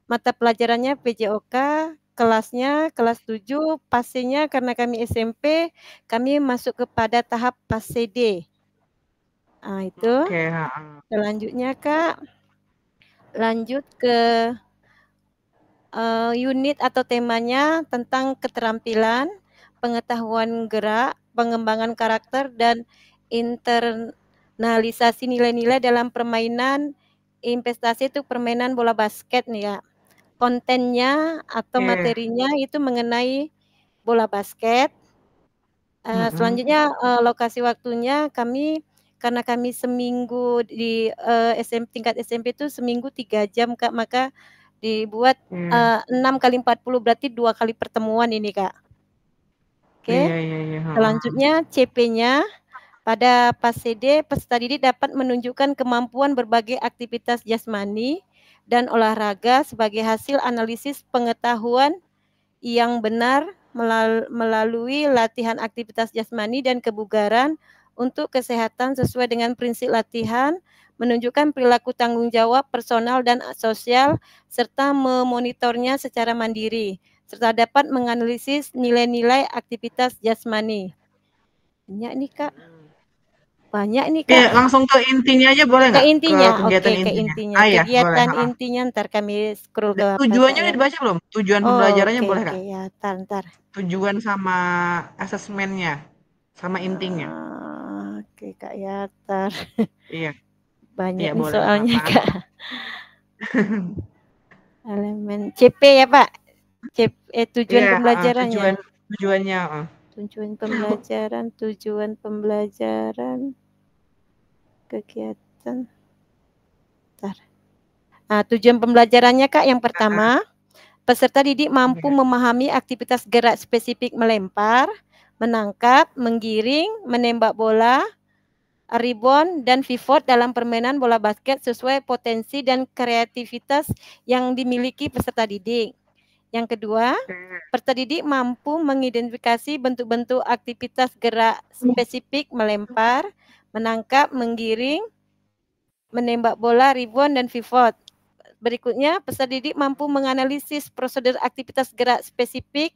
mata pelajarannya PJOK, kelasnya kelas 7, pasenya karena kami SMP, kami masuk kepada tahap PASE D. Itu. Oke, Selanjutnya, Kak, lanjut ke unit atau temanya tentang keterampilan, pengetahuan gerak, pengembangan karakter, dan internalisasi nilai-nilai dalam permainan investasi itu permainan bola basket nih, ya. Kontennya atau materinya itu mengenai bola basket. Selanjutnya lokasi waktunya karena kami seminggu di tingkat SMP itu seminggu 3 jam, Kak, maka dibuat 6 kali 40 berarti 2 kali pertemuan ini, Kak. Oke. Iya. Selanjutnya CP-nya pada PASE D, peserta didik dapat menunjukkan kemampuan berbagai aktivitas jasmani dan olahraga sebagai hasil analisis pengetahuan yang benar melalui latihan aktivitas jasmani dan kebugaran untuk kesehatan sesuai dengan prinsip latihan, menunjukkan perilaku tanggung jawab personal dan sosial, serta memonitornya secara mandiri, serta dapat menganalisis nilai-nilai aktivitas jasmani. Banyak nih, Kak. Banyak nih, Kak. Iya, langsung ke intinya aja boleh nggak? Ke intinya, Ke kegiatan oke, ke intinya. iya, Kegiatan boleh. intinya ntar kami scroll ke apa, Tujuannya Kak, udah ya. dibaca belum? Tujuan pembelajarannya boleh, Kak? Oke, ya, ntar. Tujuan sama asesmennya, sama intinya. Oke, Kak, ya, ntar. Iya. Banyak Iya, nih boleh, soalnya, apa-apa. Kak. Elemen CP ya, Pak? Tujuan Iya, pembelajarannya. tujuannya. Tujuan pembelajaran, kegiatan. Ntar. Tujuan pembelajarannya, Kak, yang pertama, peserta didik mampu memahami aktivitas gerak spesifik melempar, menangkap, menggiring, menembak bola, rebound, dan pivot dalam permainan bola basket sesuai potensi dan kreativitas yang dimiliki peserta didik. Yang kedua, peserta didik mampu mengidentifikasi bentuk-bentuk aktivitas gerak spesifik melempar, menangkap, menggiring, menembak bola, rebound, dan pivot. Berikutnya, peserta didik mampu menganalisis prosedur aktivitas gerak spesifik.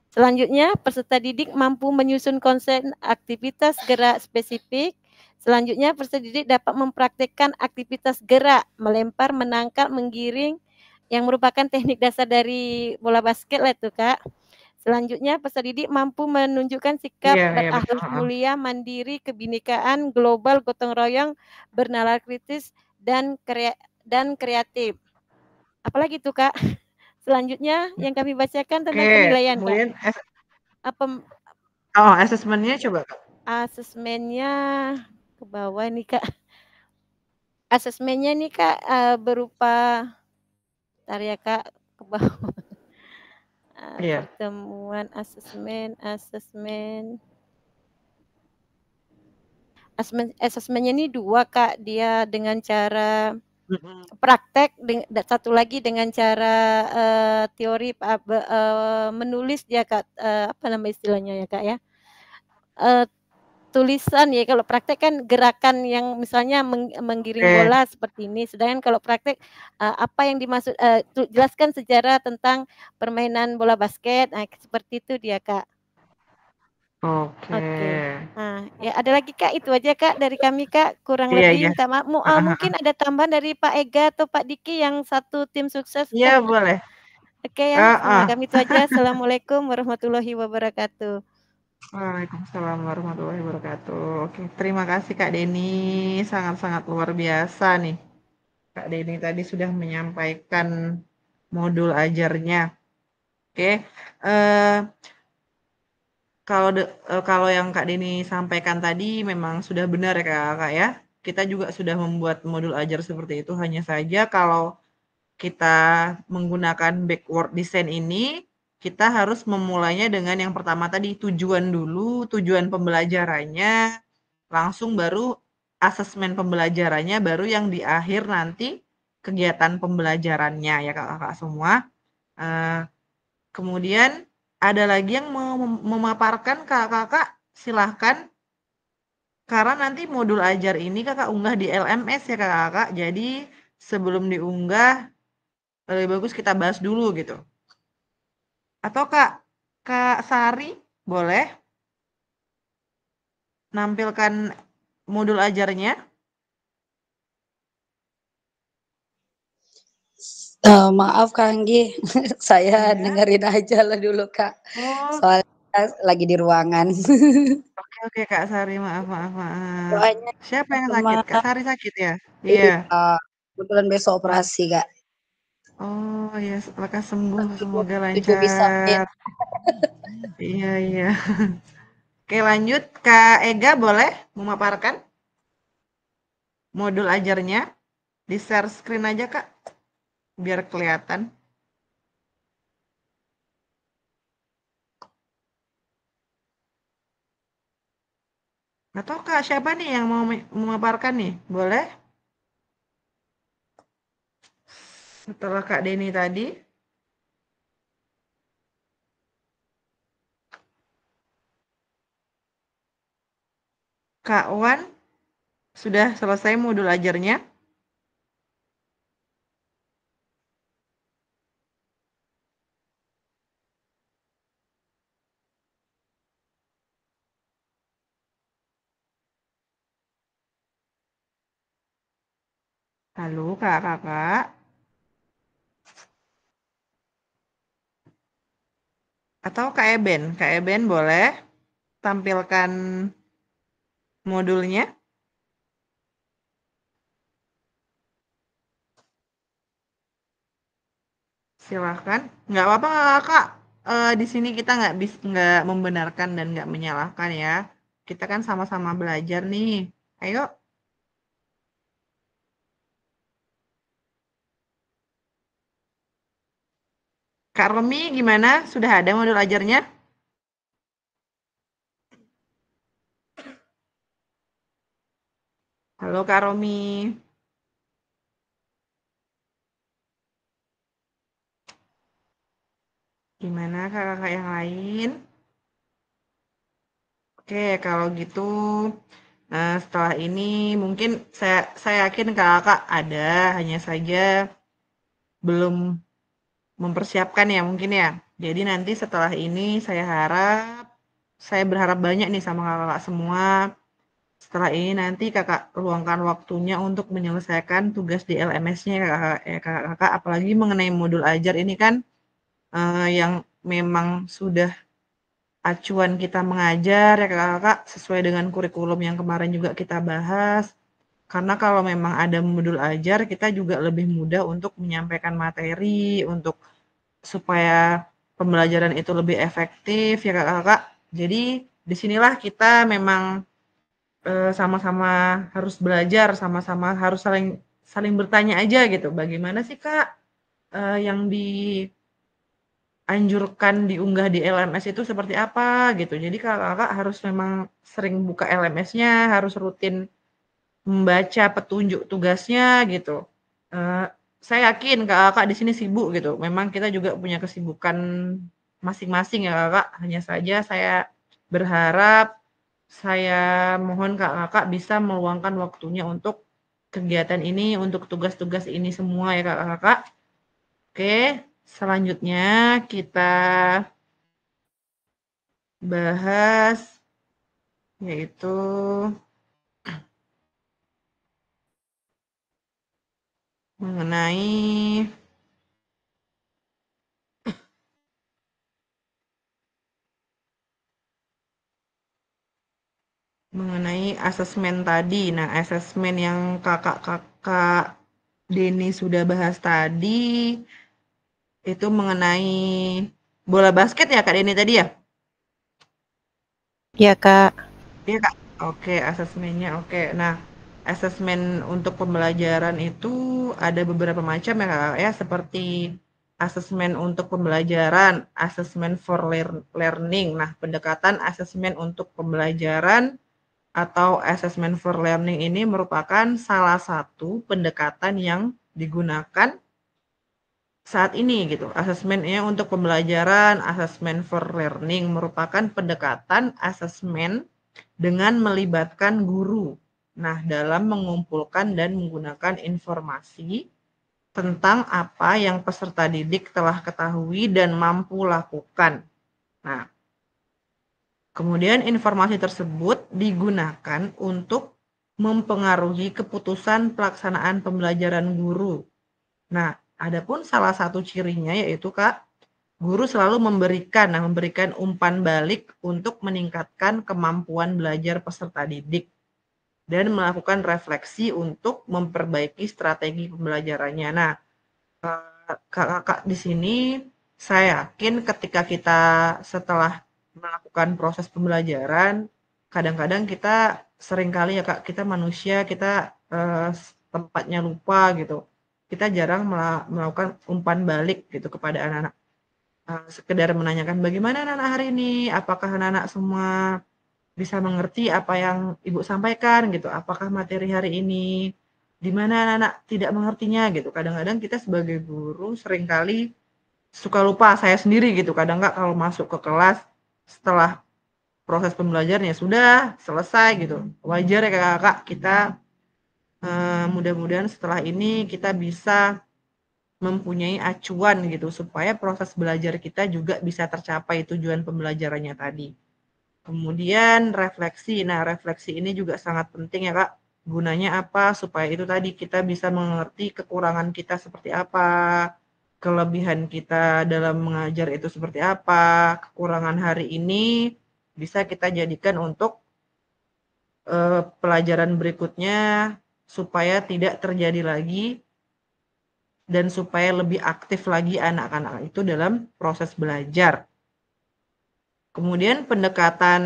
Selanjutnya, peserta didik mampu menyusun konsep aktivitas gerak spesifik. Selanjutnya, peserta didik dapat mempraktikkan aktivitas gerak, melempar, menangkap, menggiring, yang merupakan teknik dasar dari bola basket lah itu, Kak. Selanjutnya, peserta didik mampu menunjukkan sikap berakhlak mulia, mandiri, kebinekaan, global, gotong royong, bernalar kritis, dan kreatif. Apalagi tuh, Kak? Selanjutnya yang kami bacakan tentang Oke, penilaian, Kak. kemudian Apa asesmennya coba, Kak. asesmennya ke bawah nih, Kak. Asesmennya nih, Kak, berupa bentar ya, Kak, ke bawah. Iya. Pertemuan asesmennya ini 2, Kak. Dia dengan cara praktek, satu lagi dengan cara teori menulis dia, Kak, apa nama istilahnya ya, Kak, ya? Tulisan ya, kalau praktek kan gerakan yang misalnya menggiring Oke. bola seperti ini, sedangkan kalau praktek apa yang dimaksud jelaskan sejarah tentang permainan bola basket, nah seperti itu dia, Kak. Oke. Nah, ya ada lagi, Kak, itu aja, Kak, dari kami, Kak, kurang Iya, lebih iya. minta maaf. Mungkin ada tambahan dari Pak Ega atau Pak Diki yang satu tim sukses, Iya, Kak? boleh. Oke ya, sama kami itu aja. Assalamualaikum warahmatullahi wabarakatuh. Waalaikumsalam warahmatullahi wabarakatuh. Oke, terima kasih Kak Deni, sangat-sangat luar biasa nih. Kak Deni tadi sudah menyampaikan modul ajarnya. Oke, kalau yang Kak Deni sampaikan tadi memang sudah benar ya Kak ya. Kita juga sudah membuat modul ajar seperti itu, hanya saja kalau kita menggunakan backward design ini, kita harus memulainya dengan yang pertama tadi, tujuan dulu, tujuan pembelajarannya, langsung baru asesmen pembelajarannya, baru yang di akhir nanti kegiatan pembelajarannya ya kakak-kakak semua. Kemudian ada lagi yang mau memaparkan kakak-kakak, silahkan. Karena nanti modul ajar ini kakak unggah di LMS ya kakak-kakak, jadi sebelum diunggah lebih bagus kita bahas dulu gitu. Atau Kak Sari boleh nampilkan modul ajarnya? Maaf Kak Anggi, saya Iya. dengerin aja lah dulu Kak. Oh. Soalnya lagi di ruangan. Oke Kak Sari, maaf. Doanya Siapa yang sama sakit? Kak Sari sakit ya? iya, Iya. kebetulan besok operasi Kak. Oh ya, lekas sembuh, semoga 7 bisa lancar. Iya. Oke lanjut, Kak Ega boleh memaparkan modul ajarnya? Di share screen aja Kak, biar kelihatan. Atau Kak, siapa nih yang mau memaparkan nih? Boleh? Setelah Kak Deni tadi. Kak Wan, sudah selesai modul ajarnya? Halo kakak. Atau Kak Eben boleh tampilkan modulnya? Silahkan. Nggak apa-apa kakak. Di sini kita nggak membenarkan dan nggak menyalahkan ya. Kita kan sama-sama belajar nih. Ayo. Kak Romi gimana? Sudah ada modul ajarnya? Halo Kak Romi. Gimana kakak yang lain? Oke, kalau gitu setelah ini mungkin saya yakin kakak ada, hanya saja belum mempersiapkan ya mungkin ya. Jadi nanti setelah ini saya berharap banyak nih sama kakak semua. Setelah ini nanti kakak luangkan waktunya untuk menyelesaikan tugas di LMS-nya kakak, apalagi mengenai modul ajar ini kan yang memang sudah acuan kita mengajar ya kakak sesuai dengan kurikulum yang kemarin juga kita bahas. Karena kalau memang ada modul ajar, kita juga lebih mudah untuk menyampaikan materi, untuk supaya pembelajaran itu lebih efektif ya Kakak-kakak. Jadi disinilah kita memang sama-sama harus belajar, sama-sama harus saling bertanya aja gitu. Bagaimana sih Kak yang dianjurkan diunggah di LMS itu seperti apa gitu. Jadi Kakak-kakak harus memang sering buka LMS-nya, harus rutin membaca petunjuk tugasnya gitu. Saya yakin Kakak-kakak di sini sibuk gitu. Memang kita juga punya kesibukan masing-masing ya Kakak. Hanya saja saya berharap, saya mohon Kakak-kakak bisa meluangkan waktunya untuk kegiatan ini, untuk tugas-tugas ini semua ya Kakak-kakak. Oke, selanjutnya kita bahas yaitu mengenai asesmen tadi. Nah, asesmen yang kakak Denny sudah bahas tadi itu mengenai bola basket ya Kak Denny tadi ya? Iya, Kak. Iya Kak. Oke, asesmennya oke. Nah, asesmen untuk pembelajaran itu ada beberapa macam ya Kak ya, seperti asesmen untuk pembelajaran, asesmen for learning. Nah, pendekatan asesmen untuk pembelajaran atau assessment for learning ini merupakan salah satu pendekatan yang digunakan saat ini gitu. Asesmennya untuk pembelajaran, assessment for learning merupakan pendekatan asesmen dengan melibatkan guru. Nah, dalam mengumpulkan dan menggunakan informasi tentang apa yang peserta didik telah ketahui dan mampu lakukan. Nah, kemudian informasi tersebut digunakan untuk mempengaruhi keputusan pelaksanaan pembelajaran guru. Nah, adapun salah satu cirinya yaitu Kak, guru selalu memberikan umpan balik untuk meningkatkan kemampuan belajar peserta didik dan melakukan refleksi untuk memperbaiki strategi pembelajarannya. Nah, Kakak di sini saya yakin ketika kita setelah melakukan proses pembelajaran, kadang-kadang kita seringkali ya Kak, kita manusia, kita tempatnya lupa gitu. Kita jarang melakukan umpan balik gitu kepada anak-anak. Sekedar menanyakan bagaimana anak-anak hari ini, apakah anak-anak semua bisa mengerti apa yang Ibu sampaikan gitu, apakah materi hari ini, di mana anak-anak tidak mengertinya gitu. Kadang-kadang kita sebagai guru seringkali suka lupa, saya sendiri gitu. Kadang nggak kalau masuk ke kelas setelah proses pembelajaran ya sudah selesai gitu. Wajar ya Kakak, kita mudah-mudahan setelah ini kita bisa mempunyai acuan gitu supaya proses belajar kita juga bisa tercapai tujuan pembelajarannya tadi. Kemudian refleksi. Nah, refleksi ini juga sangat penting ya Kak. Gunanya apa? Supaya itu tadi kita bisa mengerti kekurangan kita seperti apa, kelebihan kita dalam mengajar itu seperti apa, kekurangan hari ini bisa kita jadikan untuk pelajaran berikutnya supaya tidak terjadi lagi dan supaya lebih aktif lagi anak-anak itu dalam proses belajar. Kemudian pendekatan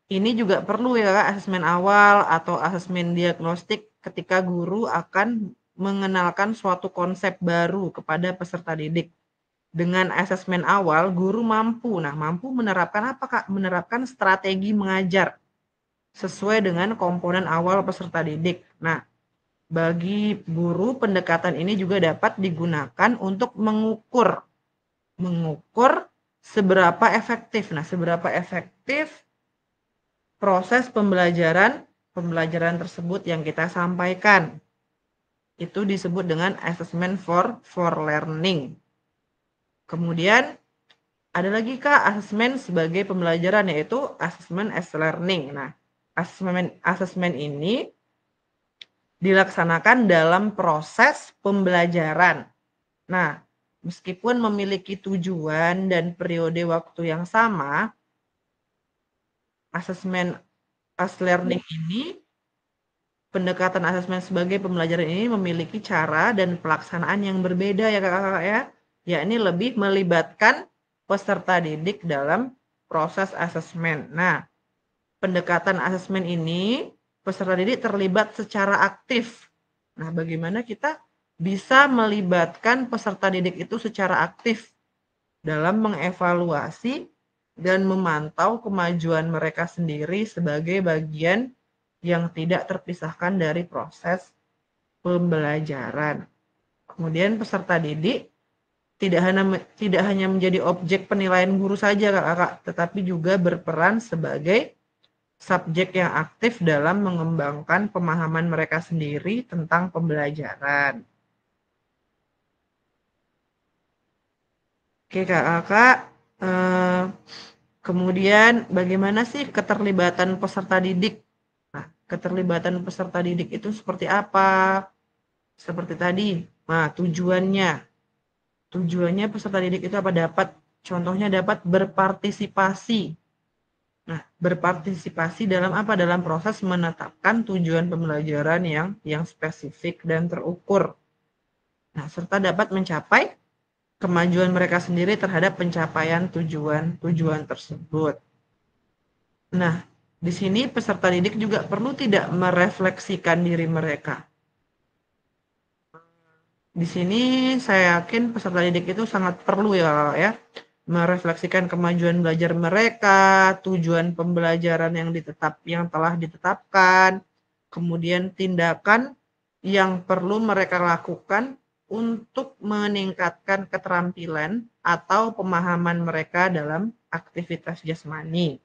ini juga perlu ya Kak, asesmen awal atau asesmen diagnostik ketika guru akan mengenalkan suatu konsep baru kepada peserta didik. Dengan asesmen awal, guru mampu menerapkan apa Kak? Menerapkan strategi mengajar sesuai dengan komponen awal peserta didik. Nah, bagi guru pendekatan ini juga dapat digunakan untuk mengukur seberapa efektif. Nah, seberapa efektif proses pembelajaran tersebut yang kita sampaikan. Itu disebut dengan assessment for learning. Kemudian ada lagi Kak asesmen sebagai pembelajaran yaitu assessment as learning. Nah, asesmen ini dilaksanakan dalam proses pembelajaran. Nah, meskipun memiliki tujuan dan periode waktu yang sama, asesmen as learning ini, pendekatan asesmen sebagai pembelajaran ini memiliki cara dan pelaksanaan yang berbeda ya Kakak-kakak ya. yakni lebih melibatkan peserta didik dalam proses asesmen. Nah, pendekatan asesmen ini peserta didik terlibat secara aktif. Nah, bagaimana kita bisa melibatkan peserta didik itu secara aktif dalam mengevaluasi dan memantau kemajuan mereka sendiri sebagai bagian yang tidak terpisahkan dari proses pembelajaran. Kemudian peserta didik tidak hanya menjadi objek penilaian guru saja, Kakak, tetapi juga berperan sebagai subjek yang aktif dalam mengembangkan pemahaman mereka sendiri tentang pembelajaran. Oke, Kakak. Kemudian bagaimana sih keterlibatan peserta didik? Nah, keterlibatan peserta didik itu seperti apa? Seperti tadi. Nah, tujuannya peserta didik itu apa? Contohnya dapat berpartisipasi. Nah, berpartisipasi dalam apa? Dalam proses menetapkan tujuan pembelajaran yang spesifik dan terukur. Nah, serta dapat mencapai kemajuan mereka sendiri terhadap pencapaian tujuan tersebut. Nah, di sini peserta didik juga perlu tidak merefleksikan diri mereka. Di sini saya yakin peserta didik itu sangat perlu ya, merefleksikan kemajuan belajar mereka, tujuan pembelajaran yang telah ditetapkan, kemudian tindakan yang perlu mereka lakukan untuk meningkatkan keterampilan atau pemahaman mereka dalam aktivitas jasmani.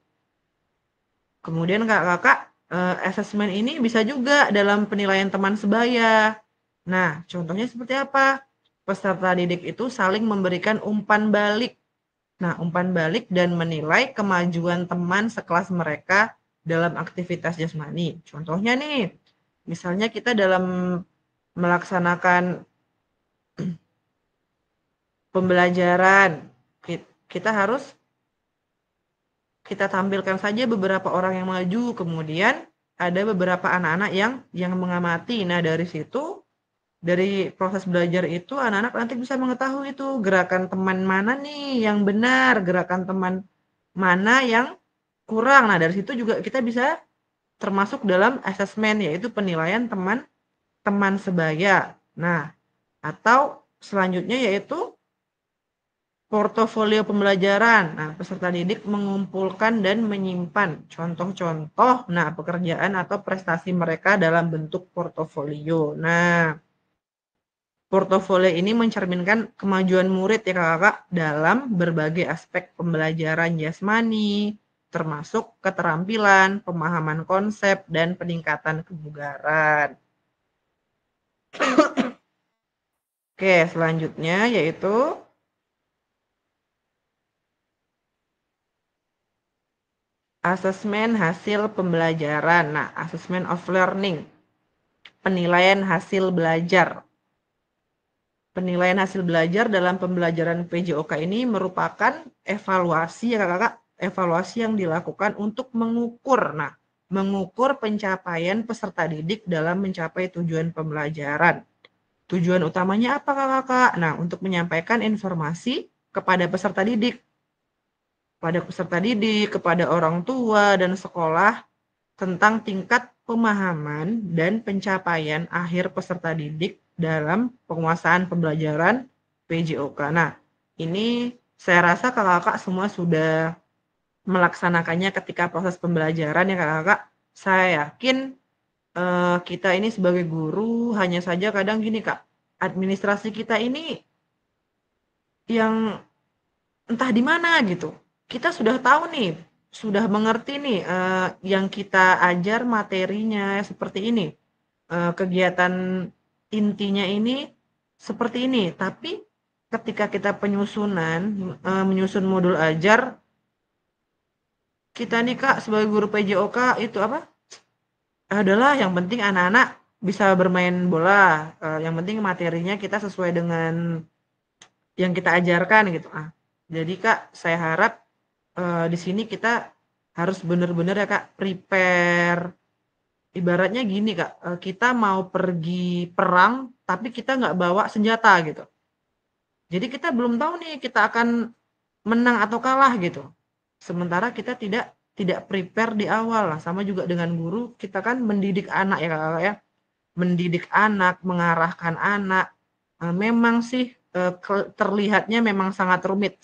Kemudian Kakak, asesmen ini bisa juga dalam penilaian teman sebaya. Nah, contohnya seperti apa? Peserta didik itu saling memberikan umpan balik. Nah, umpan balik dan menilai kemajuan teman sekelas mereka dalam aktivitas jasmani. Contohnya nih, misalnya kita dalam melaksanakan pembelajaran, kita tampilkan saja beberapa orang yang maju, kemudian ada beberapa anak-anak yang mengamati. Nah, dari proses belajar itu anak-anak nanti bisa mengetahui itu gerakan teman mana nih yang benar, gerakan teman mana yang kurang. Nah, dari situ juga kita bisa termasuk dalam asesmen, yaitu penilaian teman sebaya. Nah, atau selanjutnya yaitu portofolio pembelajaran. Nah, peserta didik mengumpulkan dan menyimpan contoh-contoh pekerjaan atau prestasi mereka dalam bentuk portofolio. Nah, portofolio ini mencerminkan kemajuan murid ya Kakak dalam berbagai aspek pembelajaran jasmani, termasuk keterampilan, pemahaman konsep, dan peningkatan kebugaran. Oke, selanjutnya yaitu asesmen hasil pembelajaran. Nah, assessment of learning. Penilaian hasil belajar. Penilaian hasil belajar dalam pembelajaran PJOK ini merupakan evaluasi ya Kakak, evaluasi yang dilakukan untuk mengukur. Nah, mengukur pencapaian peserta didik dalam mencapai tujuan pembelajaran. Tujuan utamanya apa Kakak? Nah, untuk menyampaikan informasi kepada peserta didik, kepada orang tua dan sekolah tentang tingkat pemahaman dan pencapaian akhir peserta didik dalam penguasaan pembelajaran PJOK. Nah, ini saya rasa kakak-kakak semua sudah melaksanakannya ketika proses pembelajaran ya kakak-kakak. Saya yakin kita ini sebagai guru hanya saja kadang gini Kak, administrasi kita ini yang entah di mana gitu. Kita sudah tahu nih, sudah mengerti nih yang kita ajar materinya seperti ini. Kegiatan intinya ini seperti ini, tapi ketika kita menyusun modul ajar, kita nih Kak sebagai guru PJOK itu apa? Adalah yang penting anak-anak bisa bermain bola, yang penting materinya kita sesuai dengan yang kita ajarkan gitu. Jadi Kak, saya harap di sini kita harus benar-benar ya Kak prepare. Ibaratnya gini Kak, kita mau pergi perang tapi kita nggak bawa senjata gitu. Jadi kita belum tahu nih kita akan menang atau kalah gitu. Sementara kita tidak prepare di awal. Nah, sama juga dengan guru, kita kan mendidik anak ya Kakak ya. Mendidik anak, mengarahkan anak. Memang sih terlihatnya memang sangat rumit.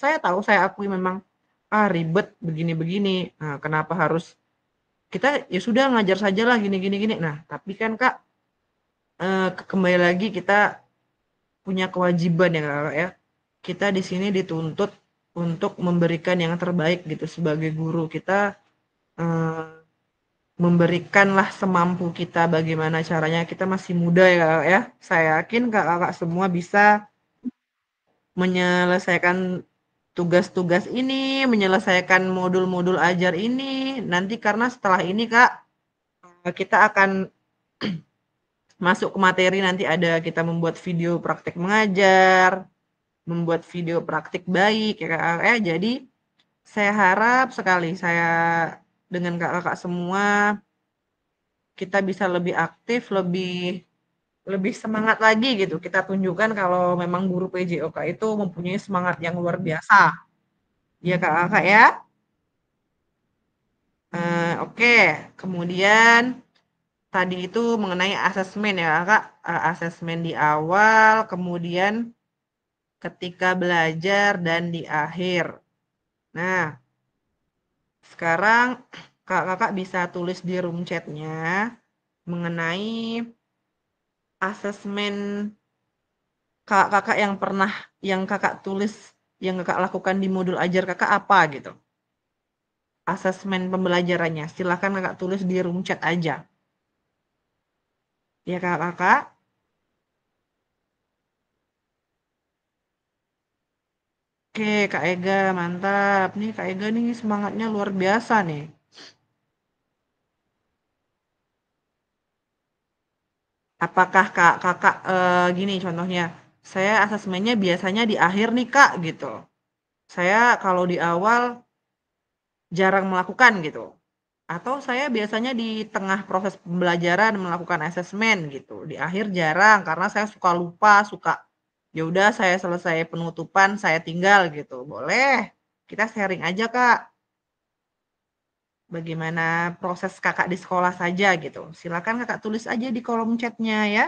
Saya tahu, saya akui memang ribet begini-begini. Nah, kenapa harus kita ya sudah ngajar sajalah gini gini gini. Nah, tapi kan Kak kembali lagi kita punya kewajiban ya Kakak ya. Kita di sini dituntut untuk memberikan yang terbaik gitu sebagai guru. Kita eh, memberikanlah semampu kita bagaimana caranya. Kita masih muda ya Kakak ya. Saya yakin Kakak semua bisa menyelesaikan tugas-tugas ini, menyelesaikan modul-modul ajar ini. Nanti karena setelah ini Kak, kita akan masuk ke materi, nanti ada kita membuat video praktek mengajar, membuat video praktik baik ya Kak. Jadi saya harap sekali saya dengan kakak-kakak semua kita bisa lebih aktif, lebih lebih semangat lagi gitu. Kita tunjukkan kalau memang guru PJOK itu mempunyai semangat yang luar biasa. Ya kakak-kakak ya. Oke. Kemudian tadi itu mengenai asesmen ya Kak. Asesmen di awal, kemudian ketika belajar dan di akhir. Nah, sekarang kakak-kakak bisa tulis di room chat-nya mengenai asesmen kakak-kakak yang pernah yang kakak tulis, yang kakak lakukan di modul ajar kakak apa gitu. Asesmen pembelajarannya. Silahkan kakak tulis di room chat aja. Ya kakak-kakak. Oke, Kak Ega, mantap. Nih Kak Ega nih semangatnya luar biasa nih. Apakah kakak gini contohnya, saya asesmennya biasanya di akhir nih Kak gitu. Saya kalau di awal jarang melakukan gitu. Atau saya biasanya di tengah proses pembelajaran melakukan asesmen gitu. Di akhir jarang karena saya suka lupa, suka ya udah saya selesai penutupan, saya tinggal gitu. Boleh. Kita sharing aja, Kak. Bagaimana proses Kakak di sekolah saja gitu. Silakan Kakak tulis aja di kolom chatnya ya.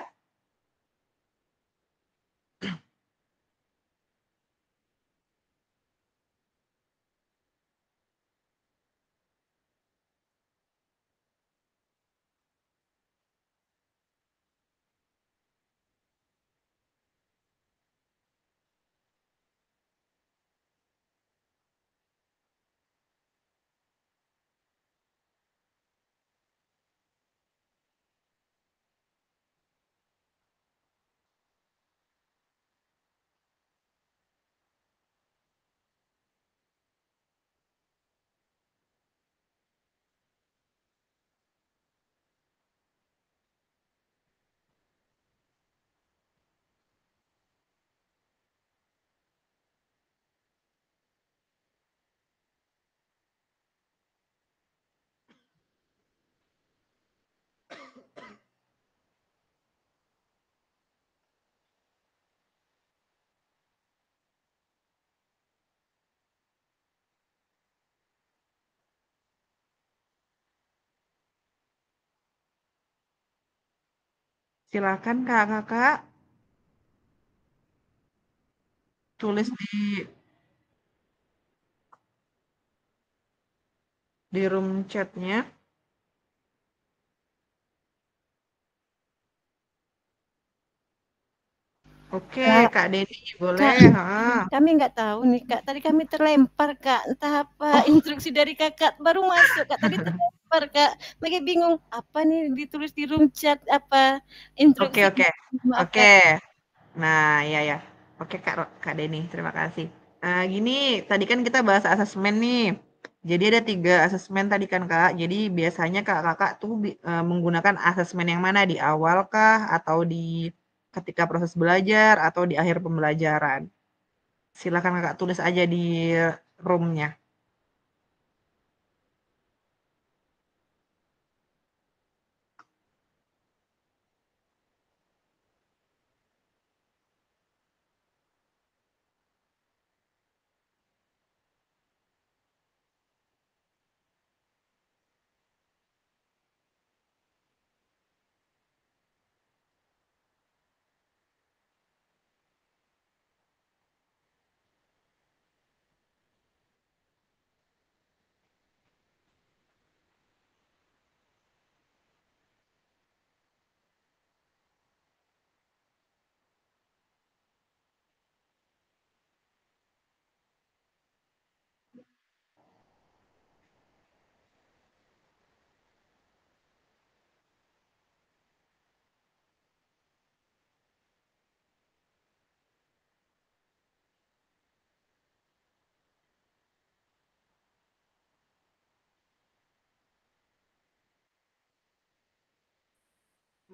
Silakan Kakak tulis di room chatnya. Oke, Kak, Kak Denny boleh. Kak, kami nggak tahu nih Kak. Tadi kami terlempar Kak. Entah apa instruksi dari Kakak baru masuk Kak. Tadi terlempar Kak. Lagi bingung apa nih ditulis di room chat apa Oke, instruksi. oke. Maaf Oke. Kak. Nah, iya ya. Oke Kak Denny, terima kasih. Gini, tadi kan kita bahas asesmen nih. Jadi ada 3 asesmen tadi kan Kak. Jadi biasanya Kakak tuh menggunakan asesmen yang mana di awal kah atau di ketika proses belajar atau di akhir pembelajaran? Silakan Kakak tulis aja di room-nya.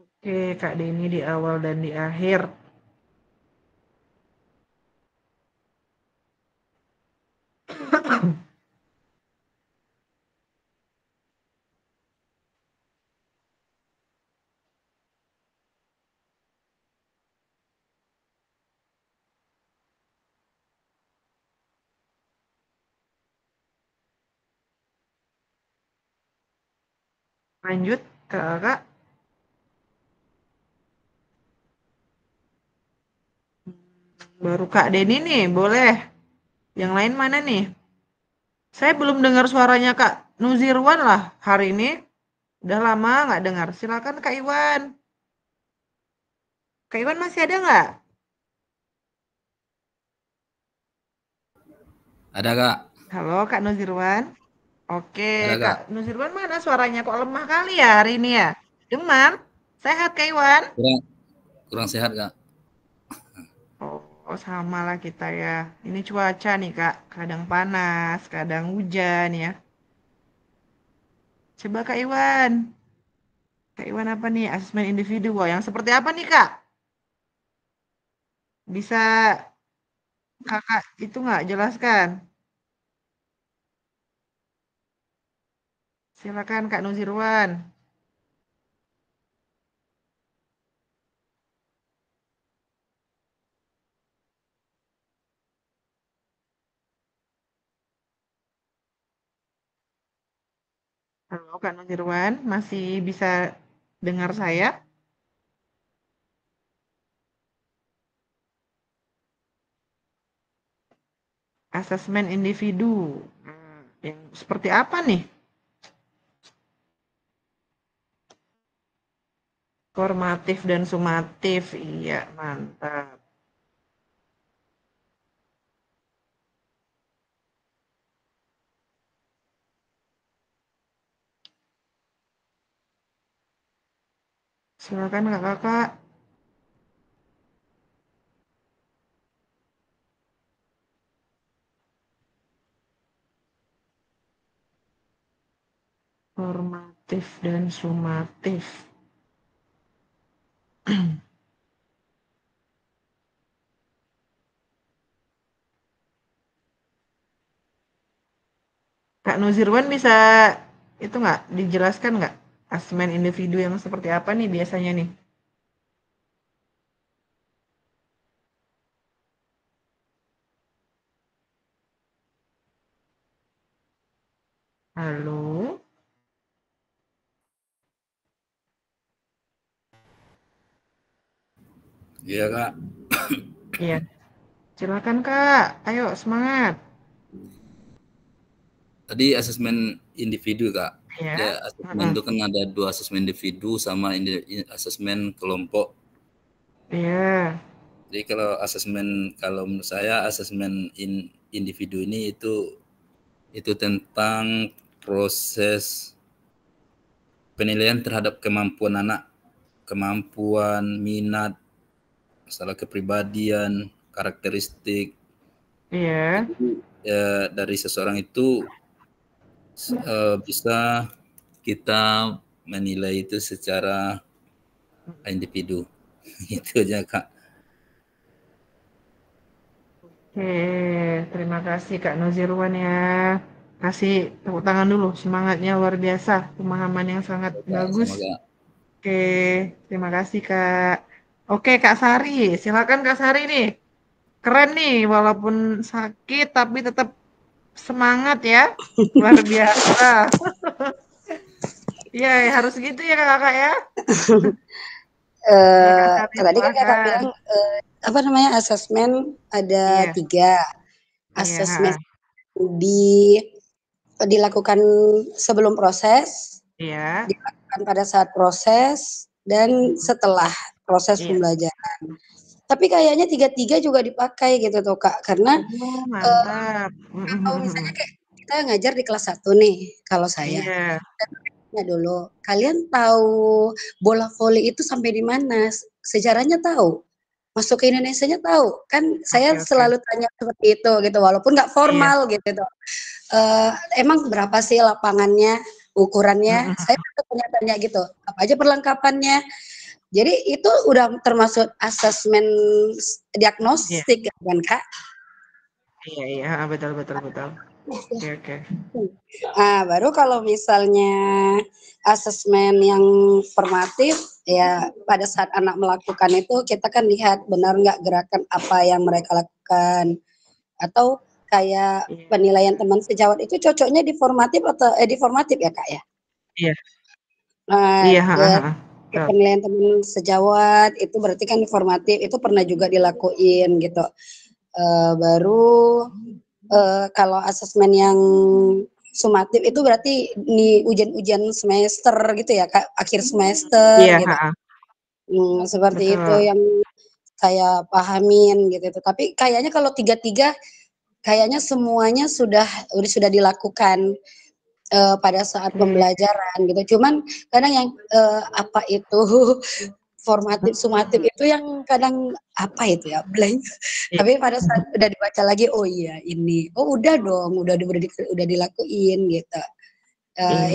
Oke, Kak Denny di awal dan di akhir. Lanjut, Kakak. Baru Kak Denny nih, boleh. Yang lain mana nih? Saya belum dengar suaranya Kak Nuzirwan lah hari ini. Udah lama nggak dengar. Silakan Kak Iwan. Kak Iwan masih ada nggak? Ada Kak, Halo Kak Nuzirwan. Oke, ada Kak Kak. Nuzirwan mana suaranya kok lemah kali ya hari ini ya? Demam? Sehat Kak Iwan? Kurang kurang sehat Kak. Oh, sama lah kita ya. Ini cuaca nih Kak, kadang panas, kadang hujan ya. Coba Kak Iwan. Kak Iwan apa nih? Asesmen individu. Wah, yang seperti apa nih Kak? Bisa Kakak itu nggak jelaskan? Silakan Kak Nuzirwan. Halo Kak Nuzirwan, masih bisa dengar saya? Asesmen individu. Yang seperti apa nih? Formatif dan sumatif. Iya, mantap. Silakan Kakak. Formatif dan sumatif. Kak Nuzirwan bisa itu nggak dijelaskan nggak asesmen individu yang seperti apa nih biasanya nih? Halo? Iya Kak. Iya. Silakan Kak. Ayo semangat. Tadi asesmen individu Kak. Ya. Ya, asesmen itu kan ada 2 asesmen individu sama asesmen kelompok. Iya. Jadi kalau menurut saya asesmen individu ini itu tentang proses penilaian terhadap kemampuan anak, kemampuan, minat, masalah kepribadian, karakteristik. Iya. Jadi, dari seseorang itu bisa kita menilai itu secara individu. Itu aja Kak. Oke, terima kasih Kak Nuzirwan ya. Kasih tepuk tangan dulu, semangatnya luar biasa, pemahaman yang sangat bagus. Semoga. Oke, terima kasih Kak. Oke Kak Sari, silakan Kak Sari nih. Keren nih, walaupun sakit tapi tetap semangat ya, luar biasa. Iya, harus gitu ya Kakak ya. Tadi kan Kakak bilang apa namanya asesmen ada Iya. 3. Iya, Asesmen dilakukan sebelum proses, iya. dilakukan pada saat proses, dan setelah proses Iya. pembelajaran. Tapi kayaknya 3 juga dipakai gitu tuh Kak, karena Oh, mantap. kalau misalnya kayak kita ngajar di kelas 1 nih, kalau saya. Iya. Ya dulu, kalian tahu bola voli itu sampai di mana? Sejarahnya tahu? Masuk ke Indonesianya tahu? Kan saya Oke. selalu tanya seperti itu gitu, walaupun nggak formal gitu. Emang berapa sih lapangannya, ukurannya? Saya tanya-tanya gitu, apa aja perlengkapannya? Jadi itu udah termasuk asesmen diagnostik kan Kak? Iya, betul. Oke. Baru kalau misalnya asesmen yang formatif, ya pada saat anak melakukan itu kita kan lihat benar nggak gerakan apa yang mereka lakukan, atau kayak penilaian teman sejawat itu cocoknya di formatif atau di formatif ya Kak ya? Iya. Nah, Iya, penilaian teman sejawat itu berarti kan formatif, itu pernah juga dilakuin gitu. Baru kalau asesmen yang sumatif itu berarti di ujian-ujian semester gitu ya Kak, akhir semester gitu. Seperti itu yang saya pahamin gitu. Tapi kayaknya kalau tiga-tiga kayaknya semuanya sudah dilakukan pada saat pembelajaran gitu. Cuman kadang yang apa itu formatif sumatif itu yang kadang apa itu ya blank. Tapi pada saat udah dibaca lagi, oh iya ini, oh udah dong, udah dilakuin gitu.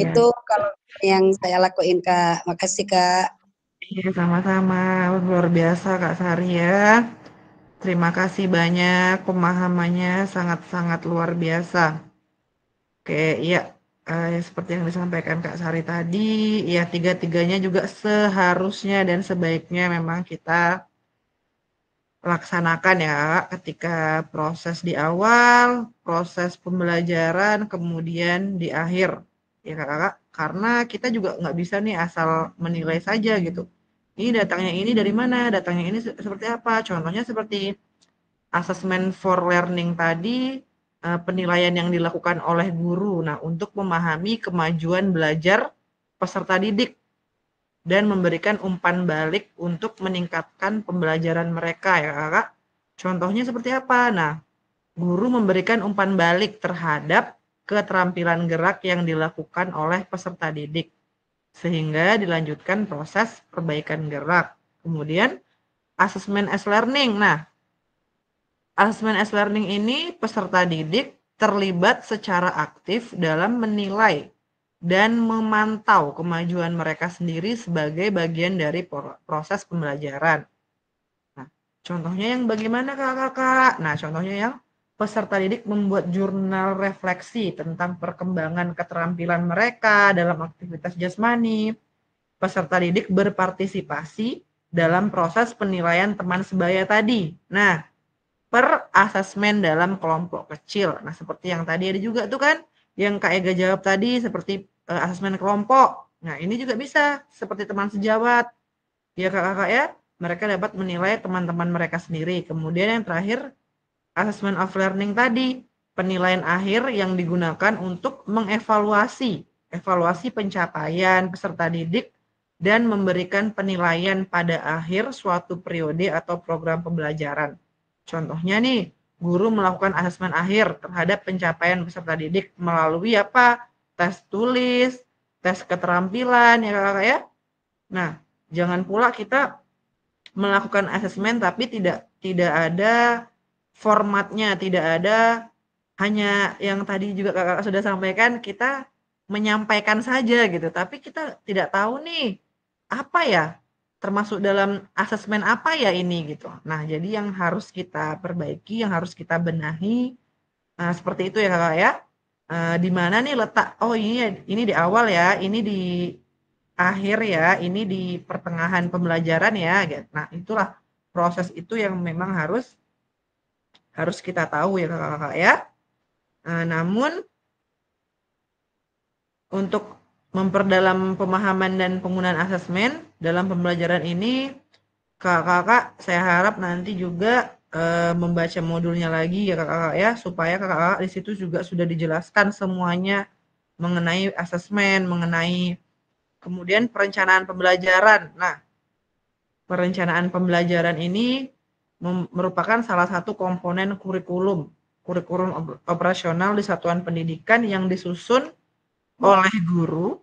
Itu kalau yang saya lakuin Kak. Makasih Kak. Iya, sama-sama. Luar biasa Kak Sari ya. Terima kasih banyak, pemahamannya sangat-sangat luar biasa. Oke, iya. Seperti yang disampaikan Kak Sari tadi, ya tiga-tiganya juga seharusnya dan sebaiknya memang kita laksanakan ya ketika proses di awal, proses pembelajaran, kemudian di akhir. Ya Kakak, karena kita juga nggak bisa nih asal menilai saja gitu. Ini datangnya ini dari mana, datangnya ini seperti apa. Contohnya seperti assessment for learning tadi, penilaian yang dilakukan oleh guru. Nah, untuk memahami kemajuan belajar peserta didik dan memberikan umpan balik untuk meningkatkan pembelajaran mereka ya Kakak. Contohnya seperti apa? Nah, guru memberikan umpan balik terhadap keterampilan gerak yang dilakukan oleh peserta didik sehingga dilanjutkan proses perbaikan gerak. Kemudian asesmen as learning. Nah, asesmen as learning ini peserta didik terlibat secara aktif dalam menilai dan memantau kemajuan mereka sendiri sebagai bagian dari proses pembelajaran. Nah, contohnya yang bagaimana Kakak? Nah, contohnya yang peserta didik membuat jurnal refleksi tentang perkembangan keterampilan mereka dalam aktivitas jasmani. Peserta didik berpartisipasi dalam proses penilaian teman sebaya tadi. Nah, per asesmen dalam kelompok kecil. Nah, seperti yang tadi ada juga tuh kan, yang Kak Ega jawab tadi seperti asesmen kelompok. Nah, ini juga bisa seperti teman sejawat. Ya Kakak ya, mereka dapat menilai teman-teman mereka sendiri. Kemudian yang terakhir, assessment of learning tadi, penilaian akhir yang digunakan untuk mengevaluasi pencapaian peserta didik dan memberikan penilaian pada akhir suatu periode atau program pembelajaran. Contohnya nih, guru melakukan asesmen akhir terhadap pencapaian peserta didik melalui apa? Tes tulis, tes keterampilan ya Kakak ya. Nah, jangan pula kita melakukan asesmen tapi tidak ada formatnya, tidak ada, hanya yang tadi juga Kakak sudah sampaikan, kita menyampaikan saja gitu, tapi kita tidak tahu nih, apa ya, termasuk dalam asesmen apa ya ini gitu. Nah, jadi yang harus kita perbaiki, yang harus kita benahi, seperti itu ya Kakak ya. Di mana nih letak, oh ini di awal ya, ini di akhir ya, ini di pertengahan pembelajaran ya. Gitu. Nah, itulah proses itu yang memang harus kita tahu ya Kakak ya. Namun untuk memperdalam pemahaman dan penggunaan asesmen dalam pembelajaran ini, Kakak saya harap nanti juga membaca modulnya lagi ya Kakak ya, supaya Kakak di situ juga sudah dijelaskan semuanya mengenai asesmen, mengenai kemudian perencanaan pembelajaran. Nah, perencanaan pembelajaran ini merupakan salah satu komponen kurikulum operasional di satuan pendidikan yang disusun oleh guru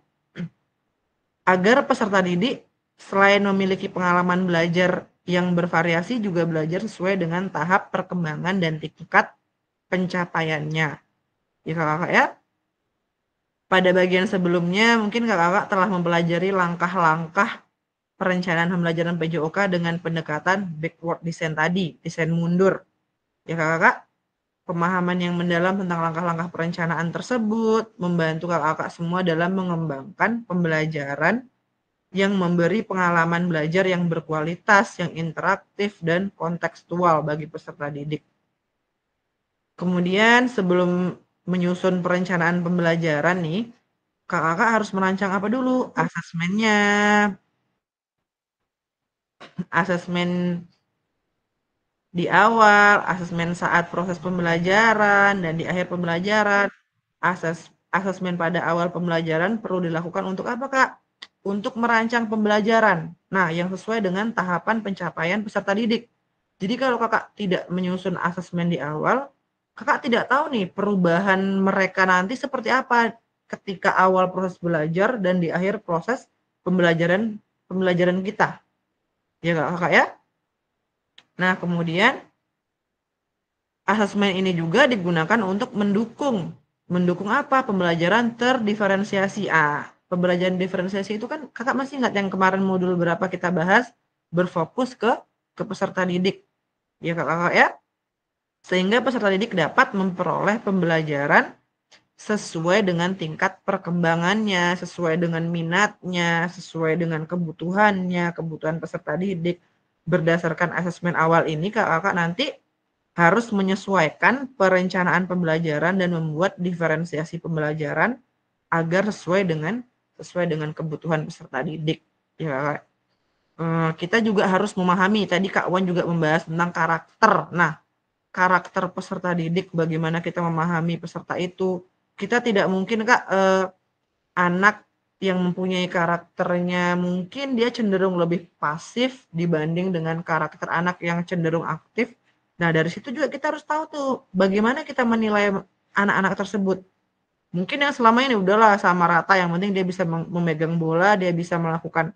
agar peserta didik selain memiliki pengalaman belajar yang bervariasi juga belajar sesuai dengan tahap perkembangan dan tingkat pencapaiannya. Ya Kakak ya. Pada bagian sebelumnya mungkin Kakak telah mempelajari langkah-langkah perencanaan pembelajaran PJOK dengan pendekatan backward design tadi, desain mundur. Ya kakak, pemahaman yang mendalam tentang langkah-langkah perencanaan tersebut membantu kakak semua dalam mengembangkan pembelajaran yang memberi pengalaman belajar yang berkualitas, yang interaktif, dan kontekstual bagi peserta didik. Kemudian sebelum menyusun perencanaan pembelajaran nih, kakak harus merancang apa dulu? Asesmennya, asesmen di awal, asesmen saat proses pembelajaran, dan di akhir pembelajaran. Asesmen pada awal pembelajaran perlu dilakukan untuk apa, Kak? Untuk merancang pembelajaran. Nah, yang sesuai dengan tahapan pencapaian peserta didik. Jadi kalau kakak tidak menyusun asesmen di awal, kakak tidak tahu nih perubahan mereka nanti seperti apa ketika awal proses belajar dan di akhir proses pembelajaran kita. Ya kakak ya? Nah, kemudian asesmen ini juga digunakan untuk mendukung apa? Pembelajaran terdiferensiasi. Pembelajaran diferensiasi itu kan kakak masih ingat yang kemarin modul berapa kita bahas, berfokus ke peserta didik. Ya kakak ya? Sehingga peserta didik dapat memperoleh pembelajaran sesuai dengan tingkat perkembangannya, sesuai dengan minatnya, sesuai dengan kebutuhannya, kebutuhan peserta didik. Berdasarkan asesmen awal ini, kakak nanti harus menyesuaikan perencanaan pembelajaran dan membuat diferensiasi pembelajaran agar sesuai dengan kebutuhan peserta didik. Ya, kita juga harus memahami, tadi Kak Wan juga membahas tentang karakter. Nah, karakter peserta didik, bagaimana kita memahami peserta itu. Kita tidak mungkin Kak, anak yang mempunyai karakternya mungkin dia cenderung lebih pasif dibanding dengan karakter anak yang cenderung aktif. Nah, dari situ juga kita harus tahu tuh bagaimana kita menilai anak-anak tersebut. Mungkin yang selama ini udahlah sama rata, yang penting dia bisa memegang bola, dia bisa melakukan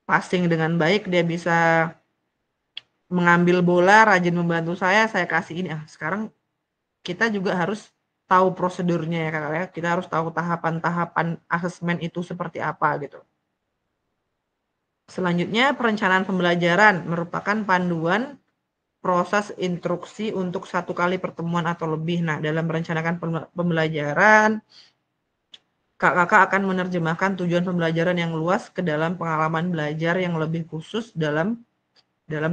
passing dengan baik, dia bisa mengambil bola, rajin membantu saya kasih ini. Sekarang kita juga harus tahu prosedurnya ya kakak ya. Kita harus tahu tahapan-tahapan asesmen itu seperti apa gitu. Selanjutnya, perencanaan pembelajaran merupakan panduan proses instruksi untuk 1 kali pertemuan atau lebih. Nah, dalam merencanakan pembelajaran, kakak akan menerjemahkan tujuan pembelajaran yang luas ke dalam pengalaman belajar yang lebih khusus dalam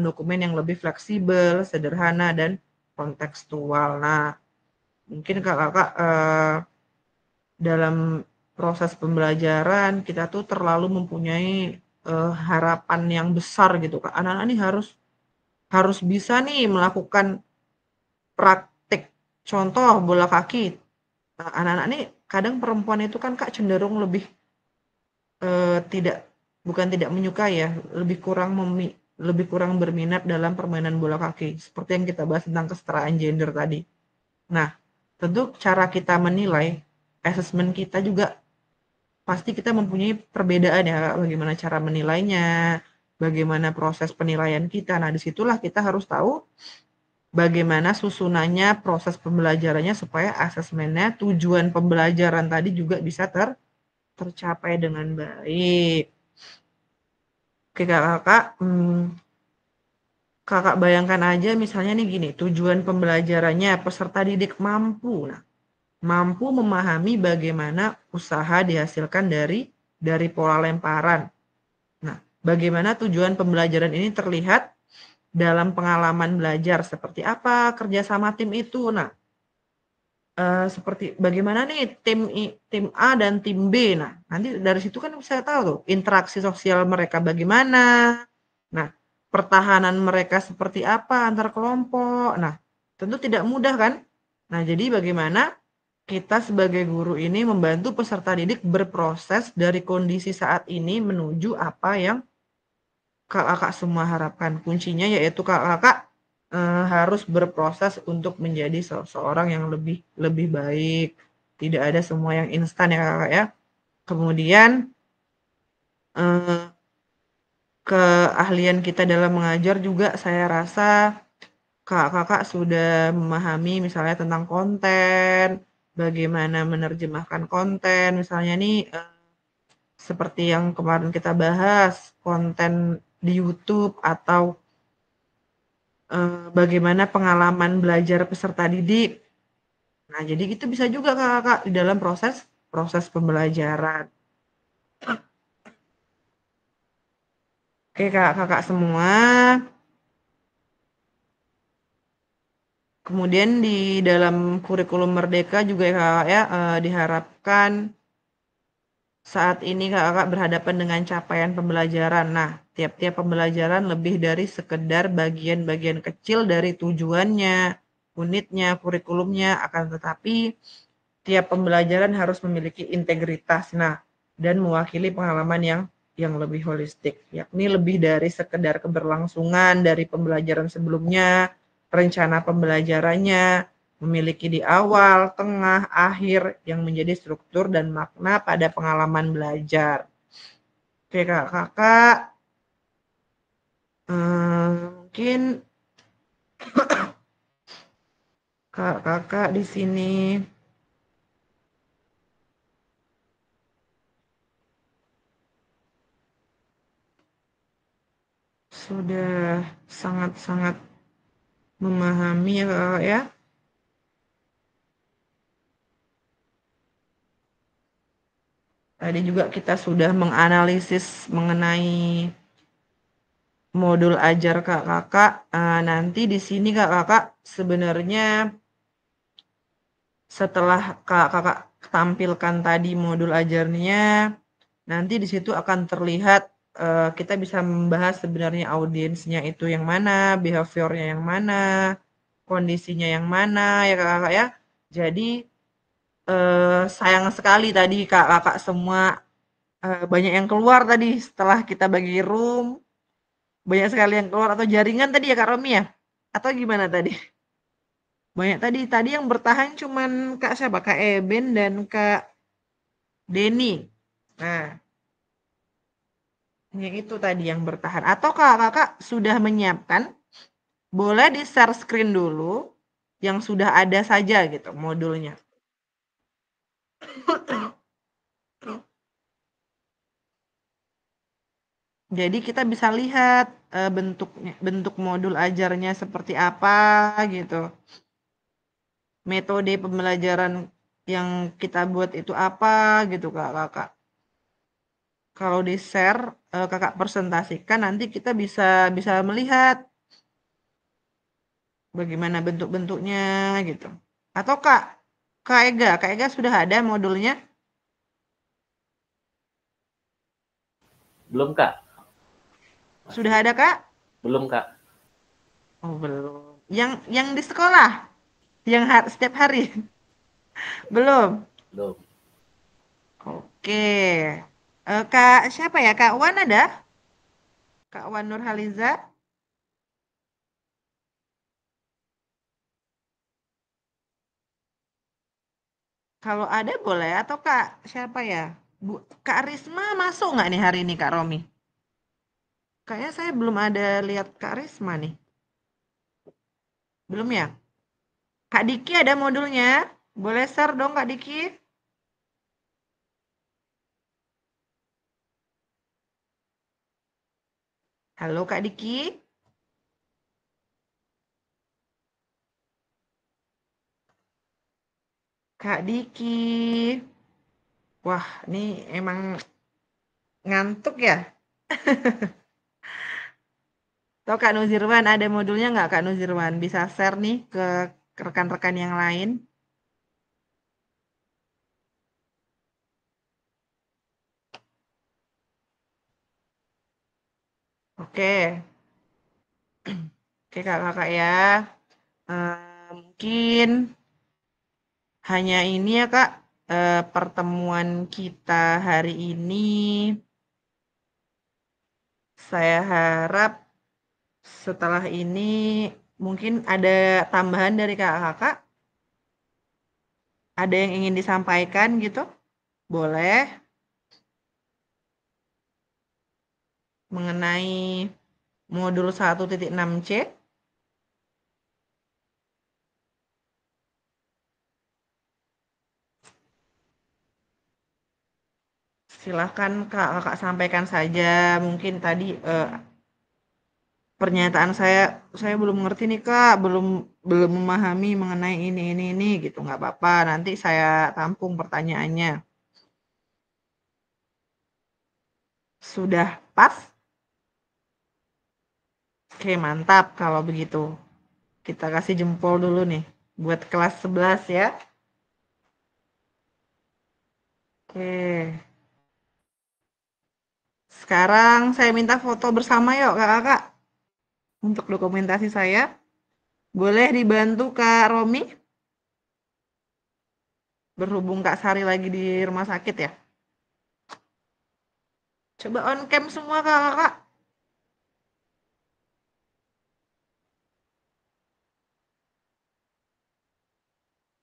dokumen yang lebih fleksibel, sederhana, dan kontekstual. Nah, mungkin kakak dalam proses pembelajaran kita tuh terlalu mempunyai harapan yang besar gitu Kak. Anak-anak ini harus bisa nih melakukan praktik contoh bola kaki. Nah, anak-anak ini kadang perempuan itu kan Kak cenderung lebih bukan tidak menyukai ya, lebih kurang berminat dalam permainan bola kaki. Seperti yang kita bahas tentang kesetaraan gender tadi. Nah, tentu cara kita menilai, asesmen kita juga pasti kita mempunyai perbedaan ya, bagaimana cara menilainya, bagaimana proses penilaian kita. Nah, disitulah kita harus tahu bagaimana susunannya, proses pembelajarannya supaya asesmennya, tujuan pembelajaran tadi juga bisa tercapai dengan baik. Oke kakak bayangkan aja misalnya nih gini, tujuan pembelajarannya peserta didik mampu. Nah, mampu memahami bagaimana usaha dihasilkan dari pola lemparan. Nah, bagaimana tujuan pembelajaran ini terlihat dalam pengalaman belajar, seperti apa kerjasama tim itu. Nah, seperti bagaimana nih tim A dan tim B. Nah, nanti dari situ kan saya tahu tuh interaksi sosial mereka bagaimana. Nah, pertahanan mereka seperti apa antar kelompok. Nah, tentu tidak mudah kan? Nah, jadi bagaimana kita sebagai guru ini membantu peserta didik berproses dari kondisi saat ini menuju apa yang kakak semua harapkan. Kuncinya yaitu kakak harus berproses untuk menjadi seseorang yang lebih baik. Tidak ada semua yang instan ya kakak ya. Kemudian keahlian kita dalam mengajar juga saya rasa kakak sudah memahami misalnya tentang konten, bagaimana menerjemahkan konten, misalnya nih seperti yang kemarin kita bahas, konten di YouTube atau bagaimana pengalaman belajar peserta didik. Nah, jadi itu bisa juga Kakak di dalam proses pembelajaran. Oke, Kakak semua. Kemudian di dalam kurikulum Merdeka juga ya Kakak ya, diharapkan saat ini Kakak berhadapan dengan capaian pembelajaran. Nah, tiap-tiap pembelajaran lebih dari sekedar bagian-bagian kecil dari tujuannya, unitnya, kurikulumnya, akan tetapi tiap pembelajaran harus memiliki integritas. Nah, dan mewakili pengalaman yang lebih holistik, yakni lebih dari sekedar keberlangsungan dari pembelajaran sebelumnya, rencana pembelajarannya, memiliki di awal, tengah, akhir yang menjadi struktur dan makna pada pengalaman belajar. Oke, Kakak, mungkin Kakak di sini sudah sangat-sangat memahami ya Kakak ya. Tadi juga kita sudah menganalisis mengenai modul ajar Kakak. Nanti di sini Kakak sebenarnya setelah Kakak tampilkan tadi modul ajarnya, nanti di situ akan terlihat kita bisa membahas sebenarnya audiensnya itu yang mana, behaviornya yang mana, kondisinya yang mana ya Kakak ya. Jadi sayang sekali tadi Kakak semua banyak yang keluar tadi setelah kita bagi room, banyak sekali yang keluar atau jaringan tadi ya Kak Romi ya? Atau gimana tadi? Banyak tadi yang bertahan cuman Kak siapa? Kak Eben dan Kak Denny. Nah, yang itu tadi yang bertahan. Atau Kakak sudah menyiapkan, boleh di-share screen dulu yang sudah ada saja gitu modulnya. Jadi kita bisa lihat bentuk modul ajarnya seperti apa gitu. Metode pembelajaran yang kita buat itu apa gitu Kakak. Kalau di-share, Kakak presentasikan nanti kita bisa melihat bagaimana bentuk-bentuknya gitu. Atau Kak Ega sudah ada modulnya? Belum, Kak. Sudah ada, Kak? Belum, Kak. Oh, belum. Yang di sekolah? Yang setiap hari? Belum? Belum. Oke. Kak siapa ya? Kak Wan ada? Kak Wan Nurhaliza? Kalau ada boleh. Atau Kak siapa ya? Kak Risma masuk nggak nih hari ini Kak Romi? Kayaknya saya belum ada lihat Kak Risma nih. Belum ya? Kak Diki ada modulnya? Boleh share dong Kak Diki? Halo Kak Diki? Kak Diki. Wah, ini emang ngantuk ya? Atau Kak Nuzirwan ada modulnya nggak Kak Nuzirwan? Bisa share nih ke rekan-rekan yang lain. Oke. Oke kakak ya. Mungkin hanya ini ya Kak, pertemuan kita hari ini. Saya harap setelah ini mungkin ada tambahan dari kakak. Ada yang ingin disampaikan gitu? Boleh. Mengenai modul 1.6C. Silahkan kakak sampaikan saja. Mungkin tadi pernyataan saya belum ngerti nih kak, belum memahami mengenai ini gitu, nggak apa-apa. Nanti saya tampung pertanyaannya. Sudah pas? Oke, mantap kalau begitu. Kita kasih jempol dulu nih buat kelas 11 ya. Oke. Sekarang saya minta foto bersama yuk kakak-kakak. Untuk dokumentasi saya. Boleh dibantu Kak Romi? Berhubung Kak Sari lagi di rumah sakit ya. Coba on cam semua kakak-kakak.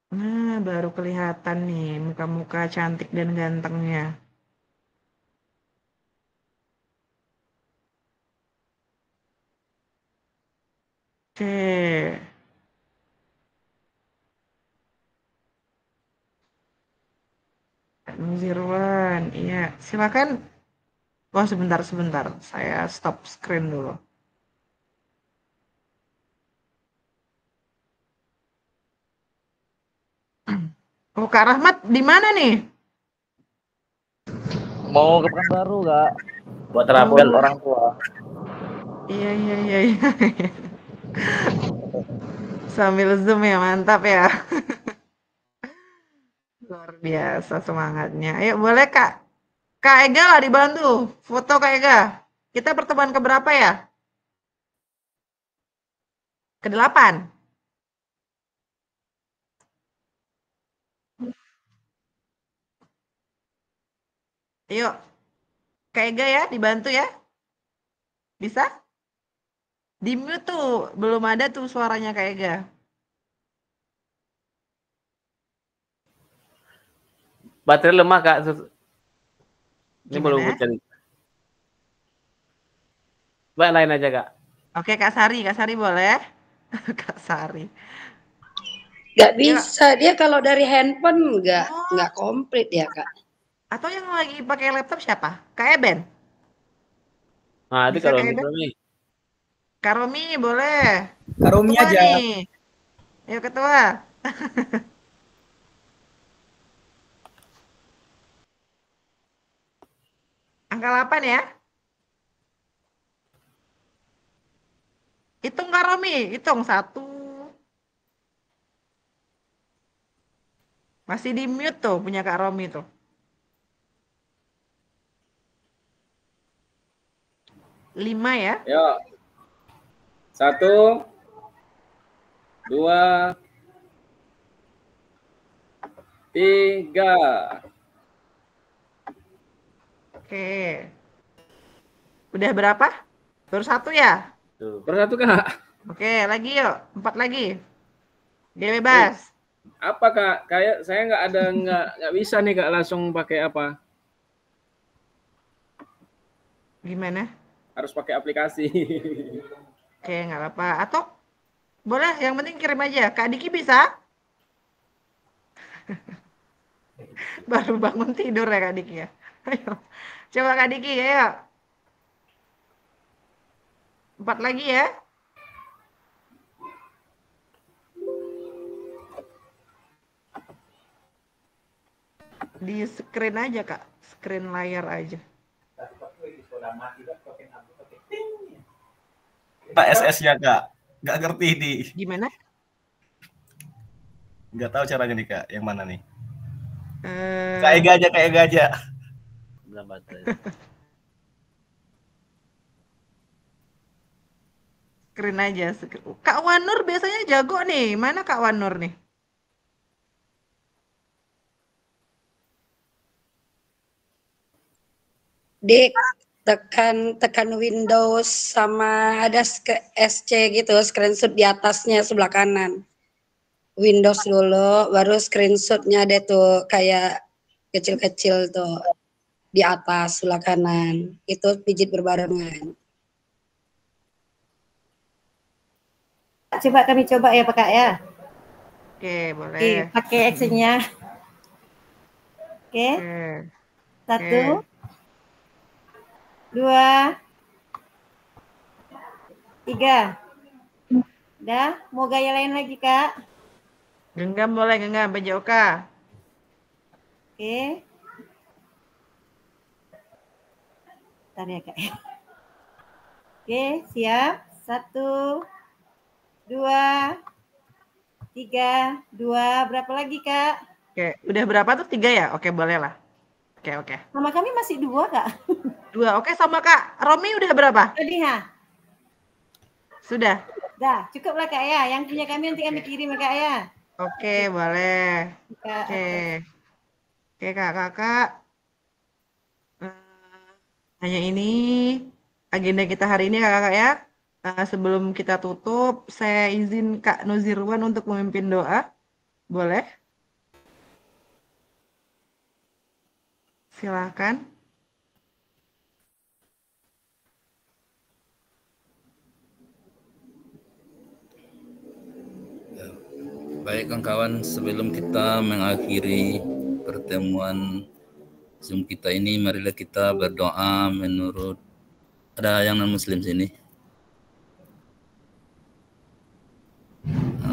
Nah, baru kelihatan nih muka-muka cantik dan gantengnya. Oke. Zirwan, iya. Silakan. Oh, sebentar. Saya stop screen dulu. Oh, Kak Rahmat di mana nih? Mau ke Pekanbaru, Kak. Buat rapel orang tua. Iya. Sambil Zoom ya, mantap ya. Luar biasa semangatnya. Ayo boleh Kak. Kak Ega lah dibantu. Foto Kak Ega. Kita pertemuan keberapa ya? Ke-8. Yuk. Kak Ega ya, dibantu ya. Bisa? Di mute tuh. Belum ada tuh suaranya Kak Ega. Baterai lemah, Kak. Ini Gimana? belum cari. Mbak lain aja, Kak. Oke, Kak Sari boleh? Kak Sari. Nggak bisa, dia kalau dari handphone Oh. nggak komplit ya Kak. Atau yang lagi pakai laptop siapa? Kak Eben? Nah, itu Bisa kalau Kak Eben? nih. Kak Romi boleh. Kak Romi Ketua aja. nih. Ayo ketua. Angka 8 ya. Hitung Kak Romi, hitung 1. Masih di mute tuh punya Kak Romi tuh. Lima ya. Yuk. 1, 2, 3. Oke. Udah berapa? Baru 1 ya? Tuh. Baru 1, Kak. Oke, lagi yuk. 4 lagi. Dia bebas. Apa, Kak? Kayak saya nggak bisa nih, Kak, langsung pakai apa? Gimana? Harus pakai aplikasi. Oke, nggak apa-apa. Atau boleh, yang penting kirim aja. Kak Diki bisa? Baru bangun tidur ya Kak Diki ya. Ayo. Coba Kak Diki, ayo. 4 lagi ya. Di screen aja Kak. Screen layar aja. Pak SS-nya Kak, nggak ngerti nih. Gimana? Nggak tahu caranya nih Kak, yang mana nih? Kak Ega aja. Screen aja. Kak Wanur biasanya jago nih. Mana Kak Wanur nih? Dik, tekan Windows sama ada SC gitu, screenshot di atasnya sebelah kanan. Windows dulu, baru screenshotnya ada tuh kayak kecil-kecil tuh di atas sebelah kanan. Itu pijit berbarengan. Coba kami coba ya Pak Kak ya. Oke, boleh. Oke, pakai actionnya. Oke. 1, 2, 3. Dah, mau gaya lain lagi, Kak? Genggam boleh, genggam PJOK. Oke. Bentar ya, Kak. Oke, siap. 1, 2, 3, 2. Berapa lagi, Kak? Oke, udah berapa tuh? 3 ya? Oke, boleh lah. Oke. Sama kami masih 2, Kak. 2. Oke, sama Kak Romi udah berapa? Tadi, Sudah. Dah, cukup lah, Kak ya. Yang punya kami nanti kami kirim ya, Kak ya. Oke, boleh. Oke. Oke, Kakak. Hanya ini agenda kita hari ini, Kakak ya. Sebelum kita tutup, saya izin Kak Nuzirwan untuk memimpin doa. Boleh? Silakan. Baik kawan-kawan, sebelum kita mengakhiri pertemuan Zoom kita ini, marilah kita berdoa menurut, ada yang non-muslim sini.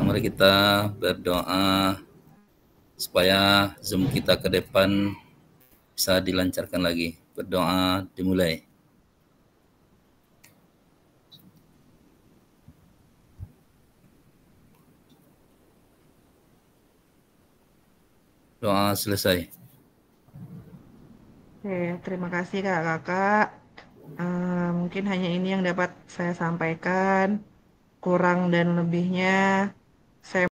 Mari kita berdoa supaya Zoom kita ke depan bisa dilancarkan lagi. Berdoa dimulai. Doa selesai. Oke, terima kasih Kakak. Mungkin hanya ini yang dapat saya sampaikan. Kurang dan lebihnya saya